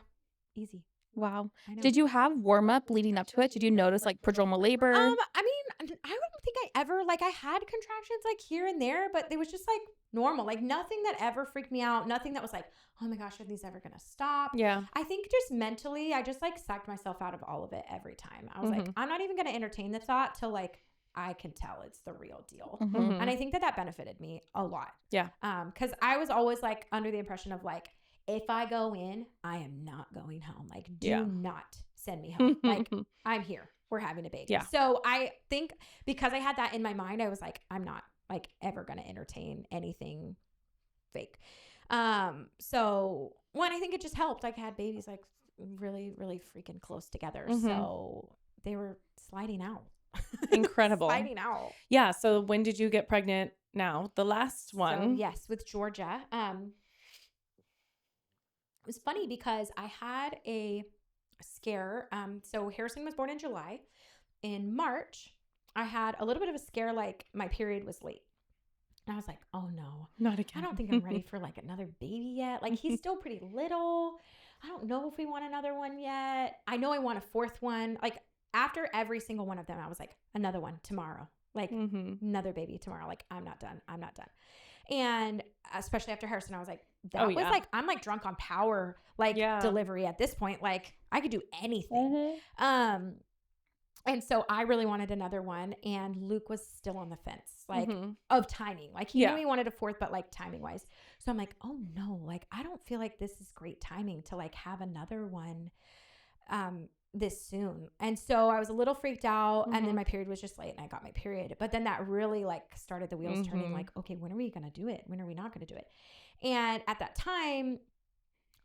Easy. Wow. I know. Did you have warm up leading up to it? Did you notice like prodromal labor? I mean, I don't think I ever, like I had contractions like here and there, but they was just like normal, like nothing that ever freaked me out. Nothing that was like, oh my gosh, are these ever going to stop? Yeah. I think just mentally, I just like sucked myself out of all of it every time. I was like, I'm not even going to entertain the thought till like I can tell it's the real deal. And I think that benefited me a lot. Yeah. Because I was always like under the impression of like, if I go in, I am not going home. Like, do not send me home. Like, I'm here. We're having a baby. Yeah. So I think because I had that in my mind, I was like, I'm not like ever going to entertain anything fake. So when I think it just helped, like I had babies like really, really freaking close together. So they were sliding out. Incredible. Sliding out. Yeah. So when did you get pregnant now? The last one. So, yes, with Georgia. It was funny because I had a scare. So Harrison was born in July. In March, I had a little bit of a scare, like my period was late. And I was like, oh no. Not again. I don't think I'm ready for like another baby yet. Like he's still pretty little. I don't know if we want another one yet. I know I want a 4th one. Like after every single one of them, I was like, another one tomorrow. Like another baby tomorrow. Like I'm not done. And especially after Harrison, I was like, that was like, I'm like drunk on power, like delivery at this point. Like I could do anything. And so I really wanted another one, and Luke was still on the fence, like of timing. Like he knew he wanted a 4th, but like timing wise. So I'm like, oh no, like I don't feel like this is great timing to like have another one this soon. And so I was a little freaked out, and then my period was just late and I got my period. But then that really like started the wheels turning, like, okay, when are we going to do it? When are we not going to do it? And at that time,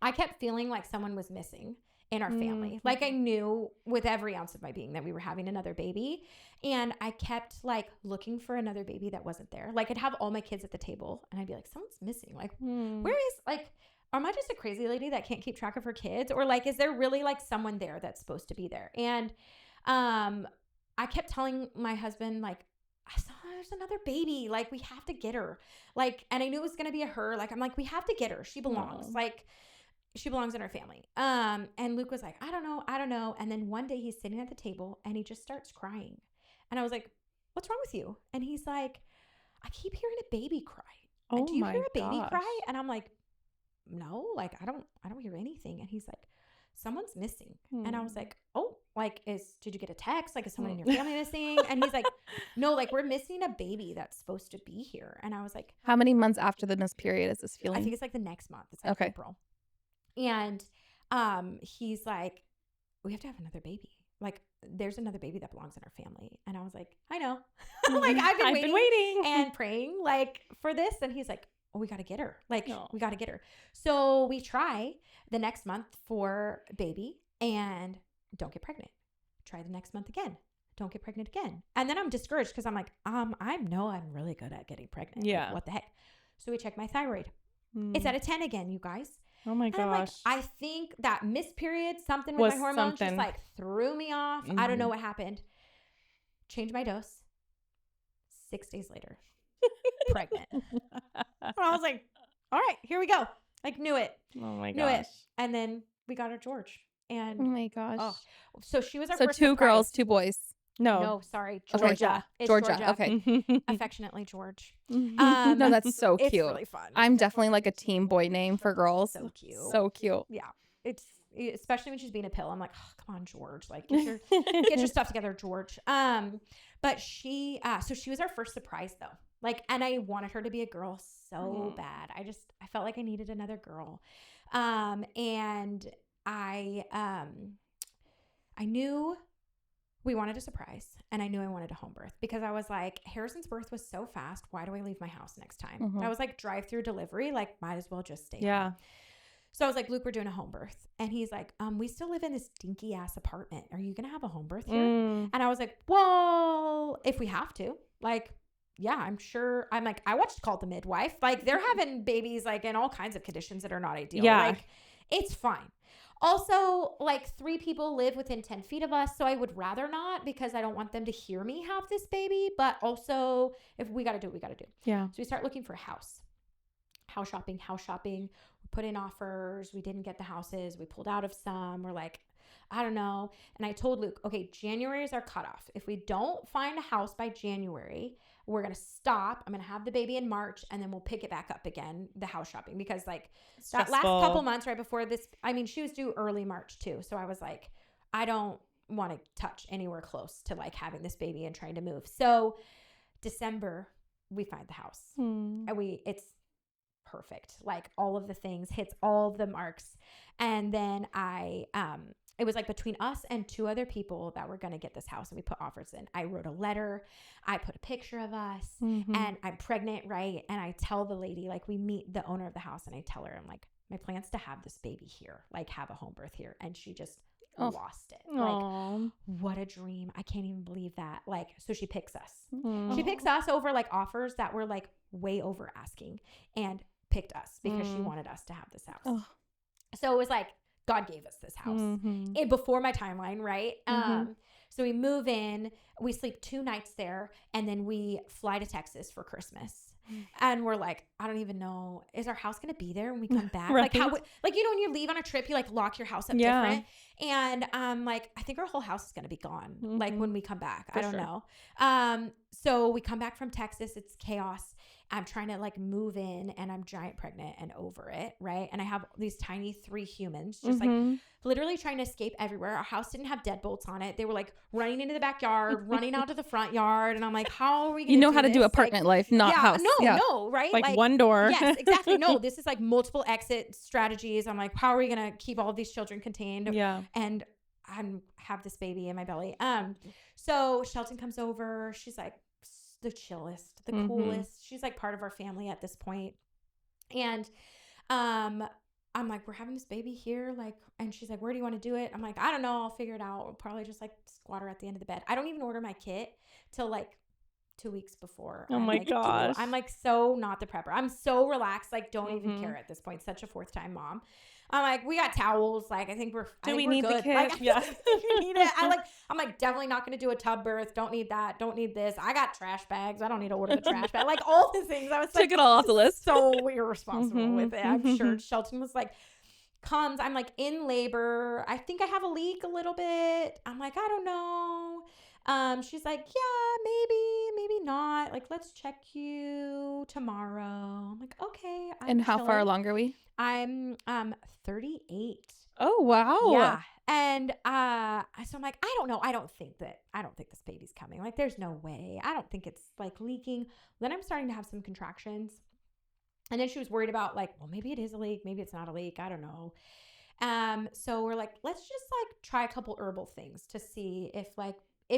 I kept feeling like someone was missing in our family. Like I knew with every ounce of my being that we were having another baby. And I kept like looking for another baby that wasn't there. Like I'd have all my kids at the table and I'd be like, someone's missing. Like, where is, like, am I just a crazy lady that can't keep track of her kids? Or like, is there really like someone there that's supposed to be there? And I kept telling my husband, like, I saw there's another baby. Like, we have to get her. Like, and I knew it was going to be a her. Like, I'm like, we have to get her. She belongs. Like, she belongs in our family. And Luke was like, I don't know. And then one day he's sitting at the table and he just starts crying. And I was like, what's wrong with you? And he's like, I keep hearing a baby cry. Oh, do you my hear a baby gosh. cry? And I'm like, no, like, I don't hear anything. And he's like, someone's missing. And I was like, oh, like, did you get a text? Like, is someone in your family missing? And he's like, no, like, we're missing a baby that's supposed to be here. And I was like, How many months after the missed period is this I feeling? think it's like the next month. It's like Okay. April. And he's like, we have to have another baby. Like, there's another baby that belongs in our family. And I was like, I know. Like, I've been waiting and praying like for this. And he's like, oh, we got to get her. Like, we got to get her. So we try the next month for baby and don't get pregnant. Try the next month again. Don't get pregnant again. And then I'm discouraged because I'm like, I'm really good at getting pregnant. Yeah. Like, what the heck? So we check my thyroid. It's at a 10 again, you guys. Oh my gosh. And I'm like, I think that missed period, something with my hormones just like threw me off. I don't know what happened. Changed my dose. 6 days later, pregnant. And I was like, all right, here we go. Like, knew it. Oh my Knew gosh. it. And then we got her George. And Oh my gosh. so she was our So first 2 surprise. girls, 2 boys. No, sorry. Okay. Georgia. It's Georgia. Okay. Affectionately George. No, that's so It's cute. really fun. I'm definitely like a teen boy name for girls. So cute. So cute. Yeah. It's especially when she's being a pill. I'm like, oh, come on, George. Like, get your stuff together, George. But she was our first surprise though. Like, and I wanted her to be a girl so bad. I felt like I needed another girl. And I knew we wanted a surprise, and I knew I wanted a home birth because I was like, Harrison's birth was so fast. Why do I leave my house next time? I was like, drive-through delivery, like, might as well just stay home. So I was like, Luke, we're doing a home birth. And he's like, we still live in this dinky ass apartment. Are you going to have a home birth here? And I was like, well, if we have to, like, yeah, I'm sure. I'm like, I watched Call the Midwife. Like, they're having babies like in all kinds of conditions that are not ideal. Yeah. Like, it's fine. Also, like 3 people live within 10 feet of us. So I would rather not because I don't want them to hear me have this baby. But also, if we got to do it, we got to do. Yeah. So we start looking for a house. House shopping. We put in offers. We didn't get the houses. We pulled out of some. We're like, I don't know. And I told Luke, okay, January is our cutoff. If we don't find a house by January, we're going to stop. I'm going to have the baby in March and then we'll pick it back up again, the house shopping. Because like that last couple months right before this, I mean, she was due early March too. So I was like, I don't want to touch anywhere close to like having this baby and trying to move. So December, we find the house and it's perfect. Like all of the things, hits all of the marks. And then it was like between us and 2 other people that were going to get this house and we put offers in. I wrote a letter. I put a picture of us and I'm pregnant, right? And I tell the lady, like we meet the owner of the house and I tell her, I'm like, my plan's to have this baby here, like have a home birth here. And she just lost it. Like, what a dream. I can't even believe that. Like, so she picks us. She picks us over like offers that were like way over asking and picked us because she wanted us to have this house. So it was like, God gave us this house before my timeline, right? So we move in, we sleep 2 nights there, and then we fly to Texas for Christmas. And we're like, I don't even know, is our house going to be there when we come back? Right. Like how, like, you know, when you leave on a trip, you like lock your house up different. And like, I think our whole house is going to be gone. Like when we come back, I don't know. So we come back from Texas, it's chaos. I'm trying to like move in and I'm giant pregnant and over it. Right. And I have these tiny 3 humans just like literally trying to escape everywhere. Our house didn't have deadbolts on it. They were like running into the backyard, running out to the front yard. And I'm like, how are we going to how to do apartment life, not house. No, right? Like one door. Yes, exactly. No, this is like multiple exit strategies. I'm like, how are we going to keep all of these children contained? Yeah. And have this baby in my belly. So Shelton comes over. She's like the chillest, the coolest. She's like part of our family at this point. And I'm like, we're having this baby here. Like, and she's like, where do you want to do it? I'm like, I don't know. I'll figure it out. We'll probably just like squat her at the end of the bed. I don't even order my kit till like 2 weeks before. Oh my gosh. I'm like so not the prepper. I'm so relaxed. Like, don't even care at this point. Such a fourth time mom. I'm like, we got towels. Like, I think we're need good. the kit? Like, Yeah. you need it. I'm like, definitely not going to do a tub birth. Don't need that. Don't need this. I got trash bags. I don't need to order the trash bag. Like all the things. I was Took like, it all off the list. So irresponsible with it. I'm sure Shelton was like, I'm like in labor. I think I have a leak a little bit. I'm like, I don't know. She's like, yeah, maybe not. Like, let's check you tomorrow. I'm like, okay. And how far along are we? I'm 38. Oh, wow. Yeah. And so I'm like, I don't know. I don't think this baby's coming. Like, there's no way. I don't think it's like leaking. Then I'm starting to have some contractions. And then she was worried about like, well, maybe it is a leak. Maybe it's not a leak. I don't know. So we're like, let's just like try a couple herbal things to see if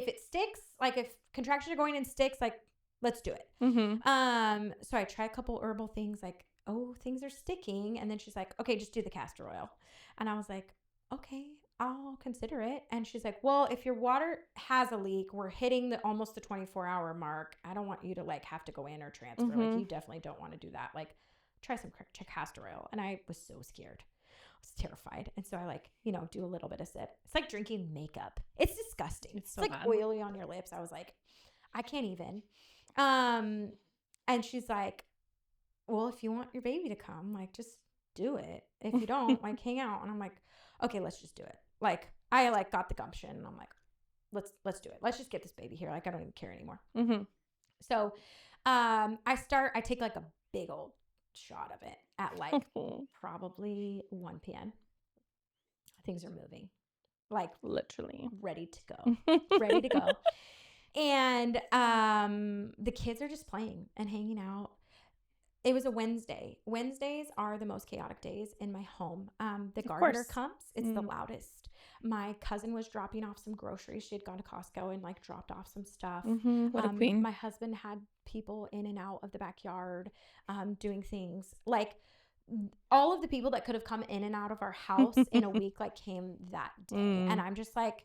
it sticks, like if contractions are going in sticks, like let's do it. So I try a couple herbal things like, oh, things are sticking. And then she's like, okay, just do the castor oil. And I was like, okay, I'll consider it. And she's like, well, if your water has a leak, we're hitting almost the 24-hour mark. I don't want you to like have to go in or transfer. Like you definitely don't want to do that. Like try some castor oil. And I was so scared. I was terrified. And so I like, do a little bit of sip. It's like drinking makeup. It's disgusting. It's so like bad. Oily on your lips. I was like, I can't even. And she's like, well, if you want your baby to come, like just do it. If you don't, like hang out. And I'm like, okay, let's just do it. Like I like got the gumption and I'm like, let's do it. Let's just get this baby here. Like I don't even care anymore. So I take like a big old shot of it at like probably 1 p.m. Things are moving. Like literally ready to go. And the kids are just playing and hanging out. It was a Wednesday. Wednesdays are the most chaotic days in my home. The gardener comes. It's the loudest. My cousin was dropping off some groceries. She had gone to Costco and like dropped off some stuff. What a queen. My husband had people in and out of the backyard doing things. Like all of the people that could have come in and out of our house in a week like came that day. And I'm just like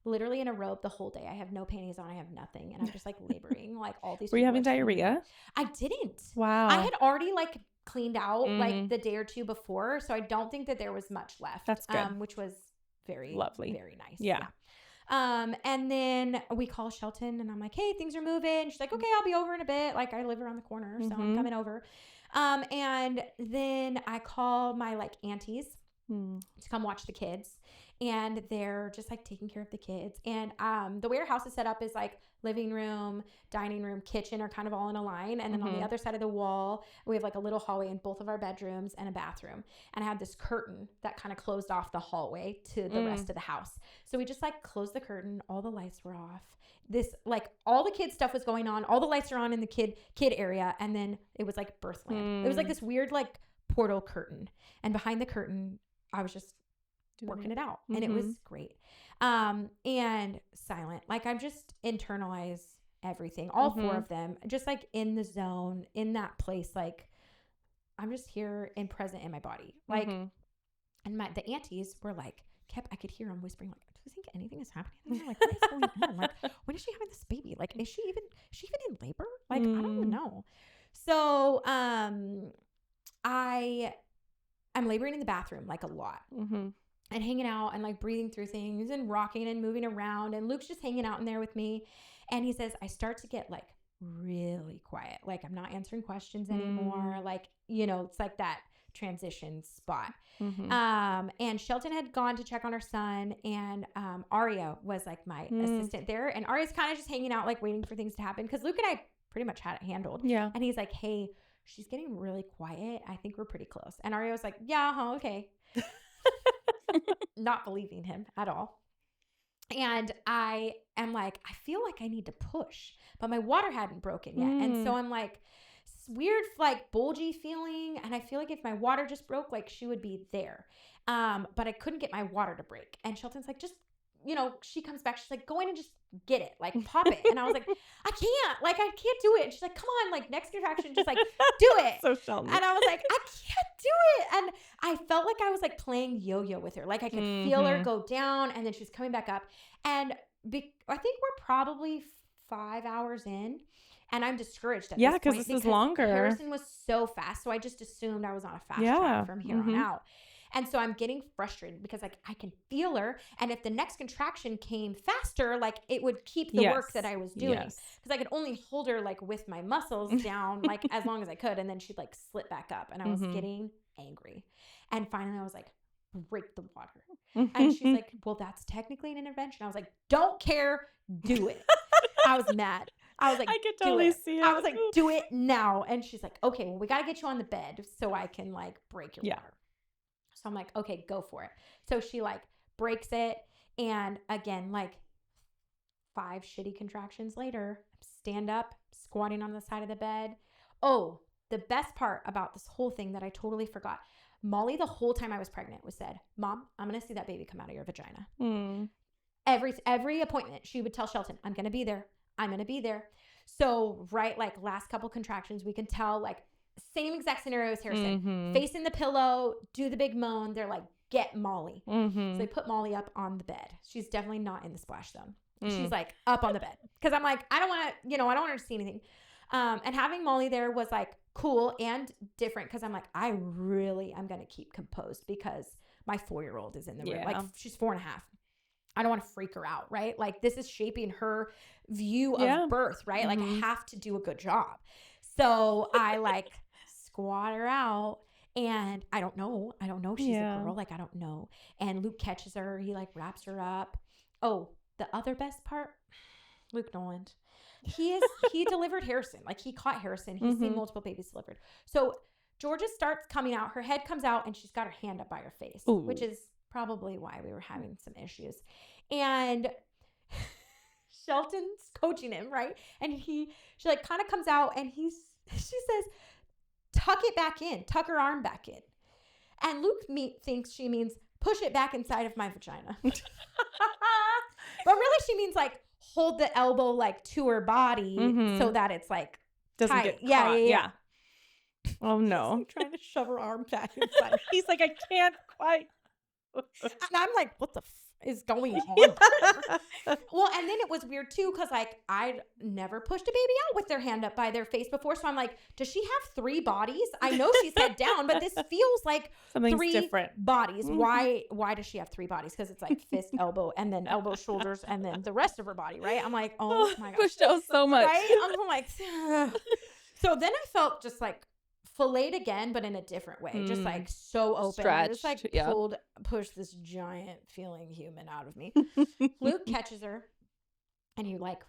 literally in a robe the whole day. I have no panties on. I have nothing. And I'm just like laboring like all these. Were you having diarrhea? I didn't. Wow. I had already like cleaned out like the day or two before. So I don't think that there was much left. That's good. Which was very lovely. Very nice. Yeah. And then we call Shelton and I'm like, hey, things are moving. She's like, okay, I'll be over in a bit. Like I live around the corner. So I'm coming over. And then I call my like aunties to come watch the kids. And they're just like taking care of the kids. And the way our house is set up is like living room, dining room, kitchen are kind of all in a line. And then on the other side of the wall, we have like a little hallway in both of our bedrooms and a bathroom. And I had this curtain that kind of closed off the hallway to the rest of the house. So we just like closed the curtain. All the lights were off. This like all the kid stuff was going on. All the lights are on in the kid area. And then it was like birthland. It was like this weird like portal curtain. And behind the curtain, I was just working it out. And it was great. And silent. Like I'm just internalize everything. All four of them. Just like in the zone, in that place. Like I'm just here and present in my body. Like and the aunties were like I could hear them whispering like, do you think anything is happening? And I'm like, what is going on? Like when is she having this baby? Like is she even in labor? Like I don't even know. So I'm laboring in the bathroom like a lot. And hanging out and like breathing through things and rocking and moving around. And Luke's just hanging out in there with me. And he says, I start to get like really quiet. Like I'm not answering questions anymore. Like, it's like that transition spot. And Shelton had gone to check on her son. And Aria was like my assistant there. And Aria's kind of just hanging out, like waiting for things to happen. Because Luke and I pretty much had it handled. Yeah. And he's like, hey, she's getting really quiet. I think we're pretty close. And Aria was like, yeah, okay. Not believing him at all. And I am like, I feel like I need to push, but my water hadn't broken yet. And so I'm like, weird, like bulgy feeling. And I feel like if my water just broke, like she would be there. But I couldn't get my water to break. And Shelton's like, just she comes back. She's like, go in and just get it. Like, pop it. And I was like, I can't. Like, I can't do it. And she's like, come on. Like, next contraction, just like, do it. So Shelton. And I was like, I can't do it. And I felt like I was like playing yo-yo with her. Like, I could feel her go down, and then she was coming back up. And I think we're probably 5 hours in. And I'm discouraged at this point. Because this is longer. Harrison was so fast. So I just assumed I was on a fast track from here on out. And so I'm getting frustrated because like I can feel her. And if the next contraction came faster, like it would keep the work that I was doing. Because I could only hold her like with my muscles down like as long as I could. And then she'd like slip back up. And I was getting angry. And finally I was like, break the water. And she's like, well, that's technically an intervention. I was like, don't care. Do it. I was mad. I was like, I could totally see it. I was like, do it now. And she's like, okay, well, we got to get you on the bed so I can like break your water. So I'm like, okay, go for it. So she like breaks it. And again, like 5 shitty contractions later, stand up, squatting on the side of the bed. Oh, the best part about this whole thing that I totally forgot. Mollie, the whole time I was pregnant, was said, Mom, I'm going to see that baby come out of your vagina. Every appointment, she would tell Shelton, I'm going to be there. I'm going to be there. So, right, like last couple contractions, we can tell like same exact scenario as Harrison. Facing the pillow, do the big moan. They're like, get Mollie. So they put Mollie up on the bed. She's definitely not in the splash zone. She's like up on the bed. Because I'm like, I don't want to, I don't want her to see anything. And having Mollie there was like cool and different because I'm like, I really am going to keep composed because my 4-year-old is in the room. Like she's 4.5. I don't want to freak her out, right? Like this is shaping her view of birth, right? Like I have to do a good job. So I like squat her out and I don't know she's a girl. Like I don't know. And Luke catches her. He like wraps her up. Oh, the other best part, Luke Noland. He delivered Harrison. Like he caught Harrison. He's seen multiple babies delivered. So Georgia starts coming out. Her head comes out and she's got her hand up by her face, which is probably why we were having some issues. And Shelton's coaching him, right? And she like kind of comes out and she says, tuck it back in, tuck her arm back in. And Luke thinks she means push it back inside of my vagina. But really she means like hold the elbow like to her body so that it's like doesn't tight. get caught. Yeah. Oh no. He's trying to shove her arm back inside. He's like, I can't quite. And I'm like, what the is going on? Well, and then it was weird too because like I'd never pushed a baby out with their hand up by their face before. So I'm like, does she have 3 bodies? I know she's head down, but this feels like something's 3 different. Bodies. Why does she have 3 bodies? Because it's like fist, elbow, and then elbow, shoulders, and then the rest of her body, right? I'm like, oh my gosh. Pushed out so much. Right? I'm like, so then I felt just like filleted again, but in a different way. Just like so open. Stretched, Just like pushed this giant feeling human out of me. Luke catches her and he like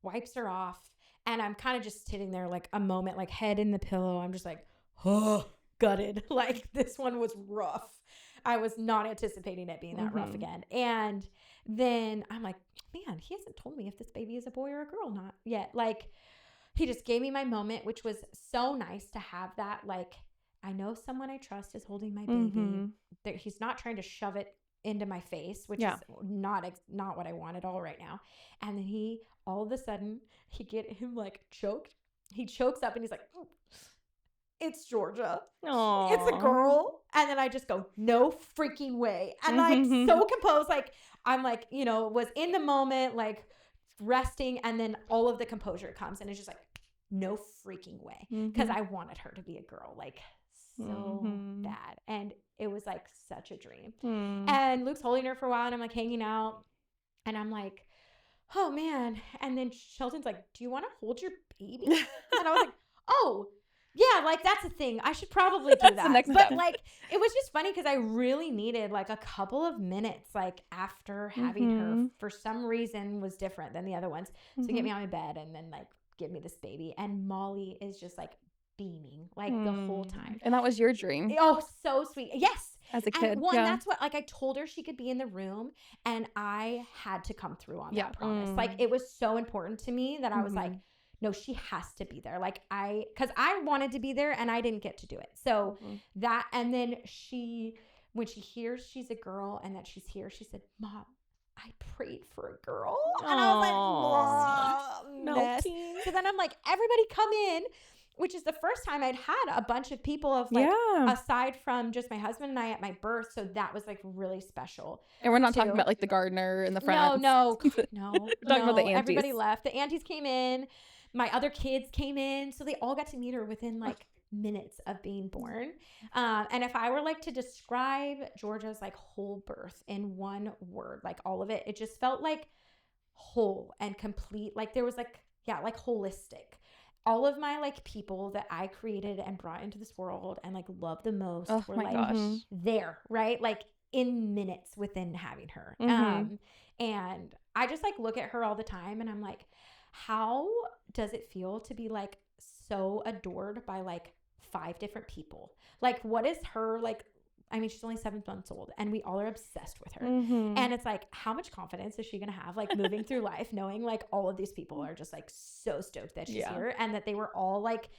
wipes her off. And I'm kind of just sitting there like a moment, like head in the pillow. I'm just like, oh, gutted. Like this one was rough. I was not anticipating it being that rough again. And then I'm like, man, he hasn't told me if this baby is a boy or a girl not yet. Like, he just gave me my moment, which was so nice to have that. Like, I know someone I trust is holding my baby. He's not trying to shove it into my face, which is not what I want at all right now. And then all of a sudden, get him like choked. He chokes up and he's like, it's Georgia. Aww. It's a girl. And then I just go, no freaking way. And like so composed, like I'm like, was in the moment, like resting, and then all of the composure comes and it's just like, no freaking way, because I wanted her to be a girl, like so bad, and it was like such a dream. And Luke's holding her for a while and I'm like hanging out and I'm like, oh man. And then Shelton's like, do you want to hold your baby? And I was like, oh yeah, like that's a thing, I should probably do That's that. the next But step. like it was just funny because I really needed like a couple of minutes, like after having her, for some reason was different than the other ones, so get me on my bed and then like give me this baby. And Mollie is just like beaming like the whole time. And that was your dream. Oh, so sweet. Yes. As a kid. And that's what, like I told her she could be in the room and I had to come through on that promise. Like it was so important to me that I was like, no, she has to be there. Like because I wanted to be there and I didn't get to do it. So that, and then when she hears she's a girl and that she's here, she said, Mom, I prayed for a girl. And I was like, melting. So then I'm like, everybody come in, which is the first time I'd had a bunch of people of like, aside from just my husband and I at my birth. So that was like really special. And we're not talking about like the gardener in the front. No. We're talking about the aunties. Everybody left. The aunties came in. My other kids came in. So they all got to meet her within like minutes of being born. And if I were like to describe Georgia's like whole birth in one word, like all of it just felt like whole and complete. Like there was like, like holistic. All of my like people that I created and brought into this world and like loved the most were like there, right? Like in minutes within having her. And I just like look at her all the time and I'm like, how does it feel to be like so adored by like 5 different people? Like what is her like, I mean, she's only 7 months old and we all are obsessed with her. And it's like, how much confidence is she going to have like moving through life, knowing like all of these people are just like so stoked that she's here and that they were all like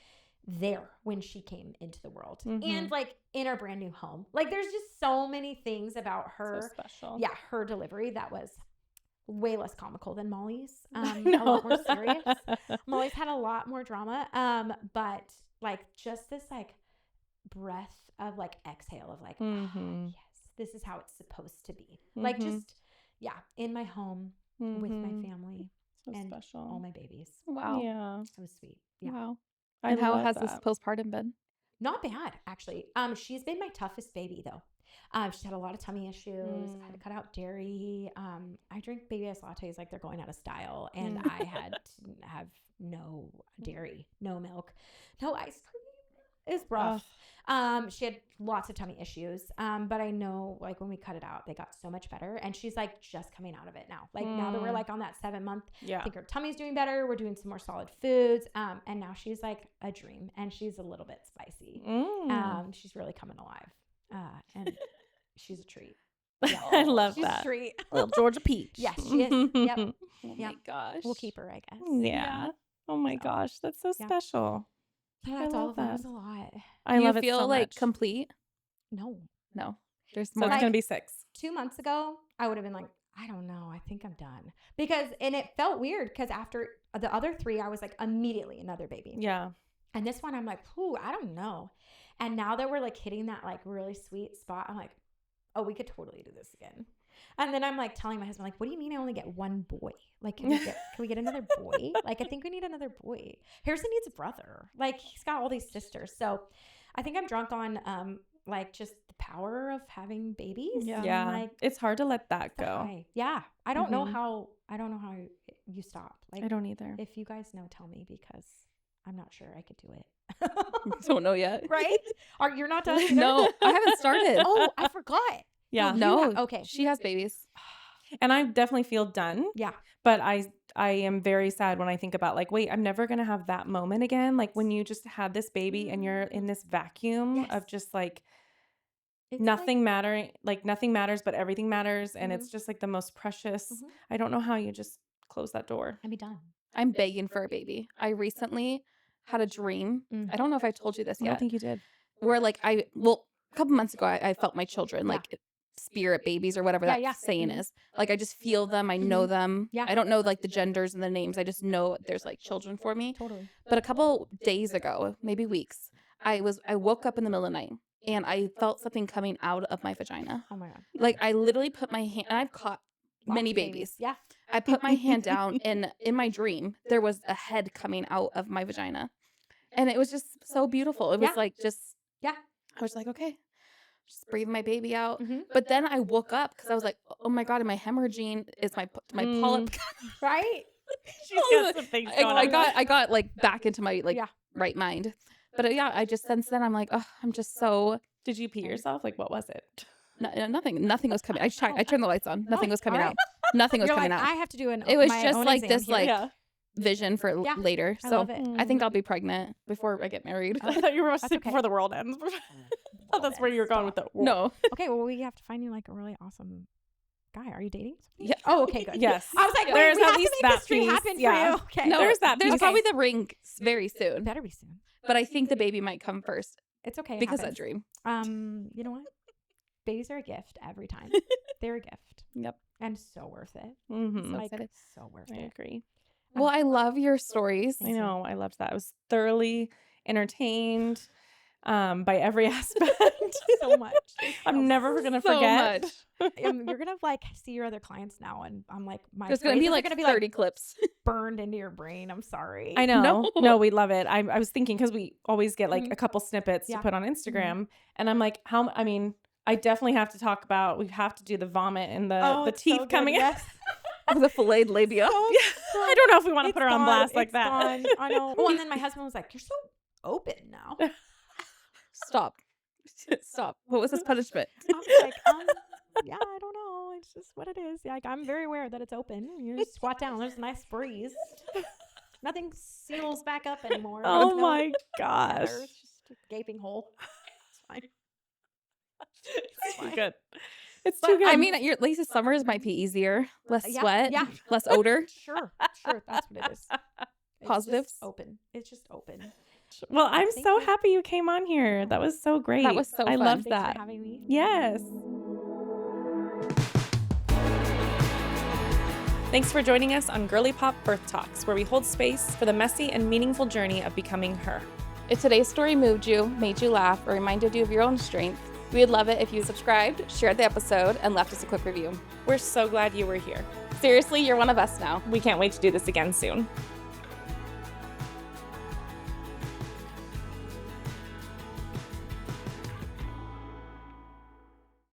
there when she came into the world and like in our brand new home. Like there's just so many things about her. So special. Yeah. Her delivery that was way less comical than Mollie's. A lot more serious. Mollie's had a lot more drama. But like just this like breath of like exhale of like, yes, this is how it's supposed to be. Like just, in my home with my family and special. All my babies. Wow. Yeah. It was sweet. Yeah. Wow. And how has this postpartum been? Not bad, actually. She's been my toughest baby though. She's had a lot of tummy issues. I had to cut out dairy. I drink baby ice lattes like they're going out of style. And I had to have no dairy, no milk, no ice cream. It's rough. She had lots of tummy issues. But I know like when we cut it out, they got so much better. And she's like just coming out of it now. Like now that we're like on that 7 month, I think her tummy's doing better. We're doing some more solid foods. And now she's like a dream and she's a little bit spicy. She's really coming alive. And she's a treat. I love she's that. She's a treat. Little Georgia Peach. Yes, she is. Yep. Oh my gosh. We'll keep her, I guess. Yeah. Oh my gosh. That's so special. So that's all of that. It was a lot. I love it feel so like much. complete? No. There's So more. it's going to be 6. 2 months ago, I would have been like, I don't know. I think I'm done. And it felt weird because after the other 3, I was like immediately another baby. Yeah. And this one, I'm like, I don't know. And now that we're like hitting that like really sweet spot, I'm like, oh, we could totally do this again. And then I'm like telling my husband, like, what do you mean I only get one boy? Like, can we get another boy? Like, I think we need another boy. Harrison needs a brother. Like, he's got all these sisters. So I think I'm drunk on like just the power of having babies. Yeah. Like, it's hard to let that go. Yeah. I don't know how you stop. Like, I don't either. If you guys know, tell me because I'm not sure I could do it. Don't know yet. Right? You're not done either? No, I haven't started. Oh, I forgot. Yeah. No. Okay. She has babies. And I definitely feel done. Yeah. But I am very sad when I think about like, wait, I'm never going to have that moment again. Like when you just had this baby and you're in this vacuum of just like nothing mattering, like nothing matters, but everything matters. And it's just like the most precious. I don't know how you just close that door. I'd be done. I'm begging for a baby. I recently had a dream. I don't know if I told you this yet. I don't think you did. Where like a couple months ago, I felt my children like spirit babies or whatever that saying is. Like I just feel them. I know them. Yeah. I don't know like the genders and the names. I just know there's like children for me. Totally. But a couple days ago, maybe weeks, I woke up in the middle of the night and I felt something coming out of my vagina. Oh my God. Like I literally put my hand, and I've caught many babies. Yeah. I put my hand down and in my dream, there was a head coming out of my vagina. And it was just so beautiful. It was like just, I was like, okay, just breathe my baby out. But then I woke up because I was like, oh my God, am I hemorrhaging? Is my polyp right? She's got some things going on. I got like back into my like right mind. But I just since then I'm like, oh, I'm just so. Did you pee yourself? Like what was it? Nothing was coming. I turned the lights on. Nothing was coming out. Nothing was coming out. I have to do It was just like this like vision for Yeah. later. I So love it. I think I'll be pregnant before I get married. I thought you were sick okay. before the world ends. I thought that's where you were going with the world. No. Okay, well, we have to find you like a really awesome guy. Are you dating? Yeah. Oh, okay, good. Yes. I was like, There's wait, we at have least to make that this dream piece. happen Yeah. for you. Okay. No, there's Okay. probably the ring very soon. Better be soon. But I think the baby might come first It's okay. It because of happens. that dream. You know what? Babies are a gift every time. They're a gift. Yep. And so worth it. Mm-hmm. So Like, excited. so worth I it. agree. Well, I love your stories. I know. I loved that. I was thoroughly entertained by every aspect. So much. I'm never going to So forget. much. You're gonna like see your other clients now, and I'm like, my There's gonna be phrases are like gonna be 30 like clips. burned into your brain. I'm sorry. I know. No. No, we love it. I was thinking because we always get like Mhm. a couple snippets to Yeah. put on Instagram, and I'm like, I definitely have to talk about. We have to do the vomit and the it's teeth so good. coming out. Yes. The filleted labia. I don't know if we want to put her on blast like that. Gone. I know. Oh, and then my husband was like, "You're so open now." Stop. Stop. What was his punishment? I was like, yeah, I don't know. It's just what it is. Like, I'm very aware that it's open. You just squat down. There's a nice breeze. Nothing seals back up anymore. Oh There's no my gosh. tether. It's just a gaping hole. It's fine. It's too good. It's But, too good. I mean, at least the summers might be easier. Less Yeah, sweat. yeah. Less odor. Sure. That's what it is. It's Positives? just open. It's just open. well, I'm Thank so you. happy you came on here. That was so great. That was so I fun. loved Thanks that. for having me. Yes. Thanks for joining us on Girly Pop Birth Talks, where we hold space for the messy and meaningful journey of becoming her. If today's story moved you, made you laugh, or reminded you of your own strength, we would love it if you subscribed, shared the episode, and left us a quick review. We're so glad you were here. Seriously, you're one of us now. We can't wait to do this again soon.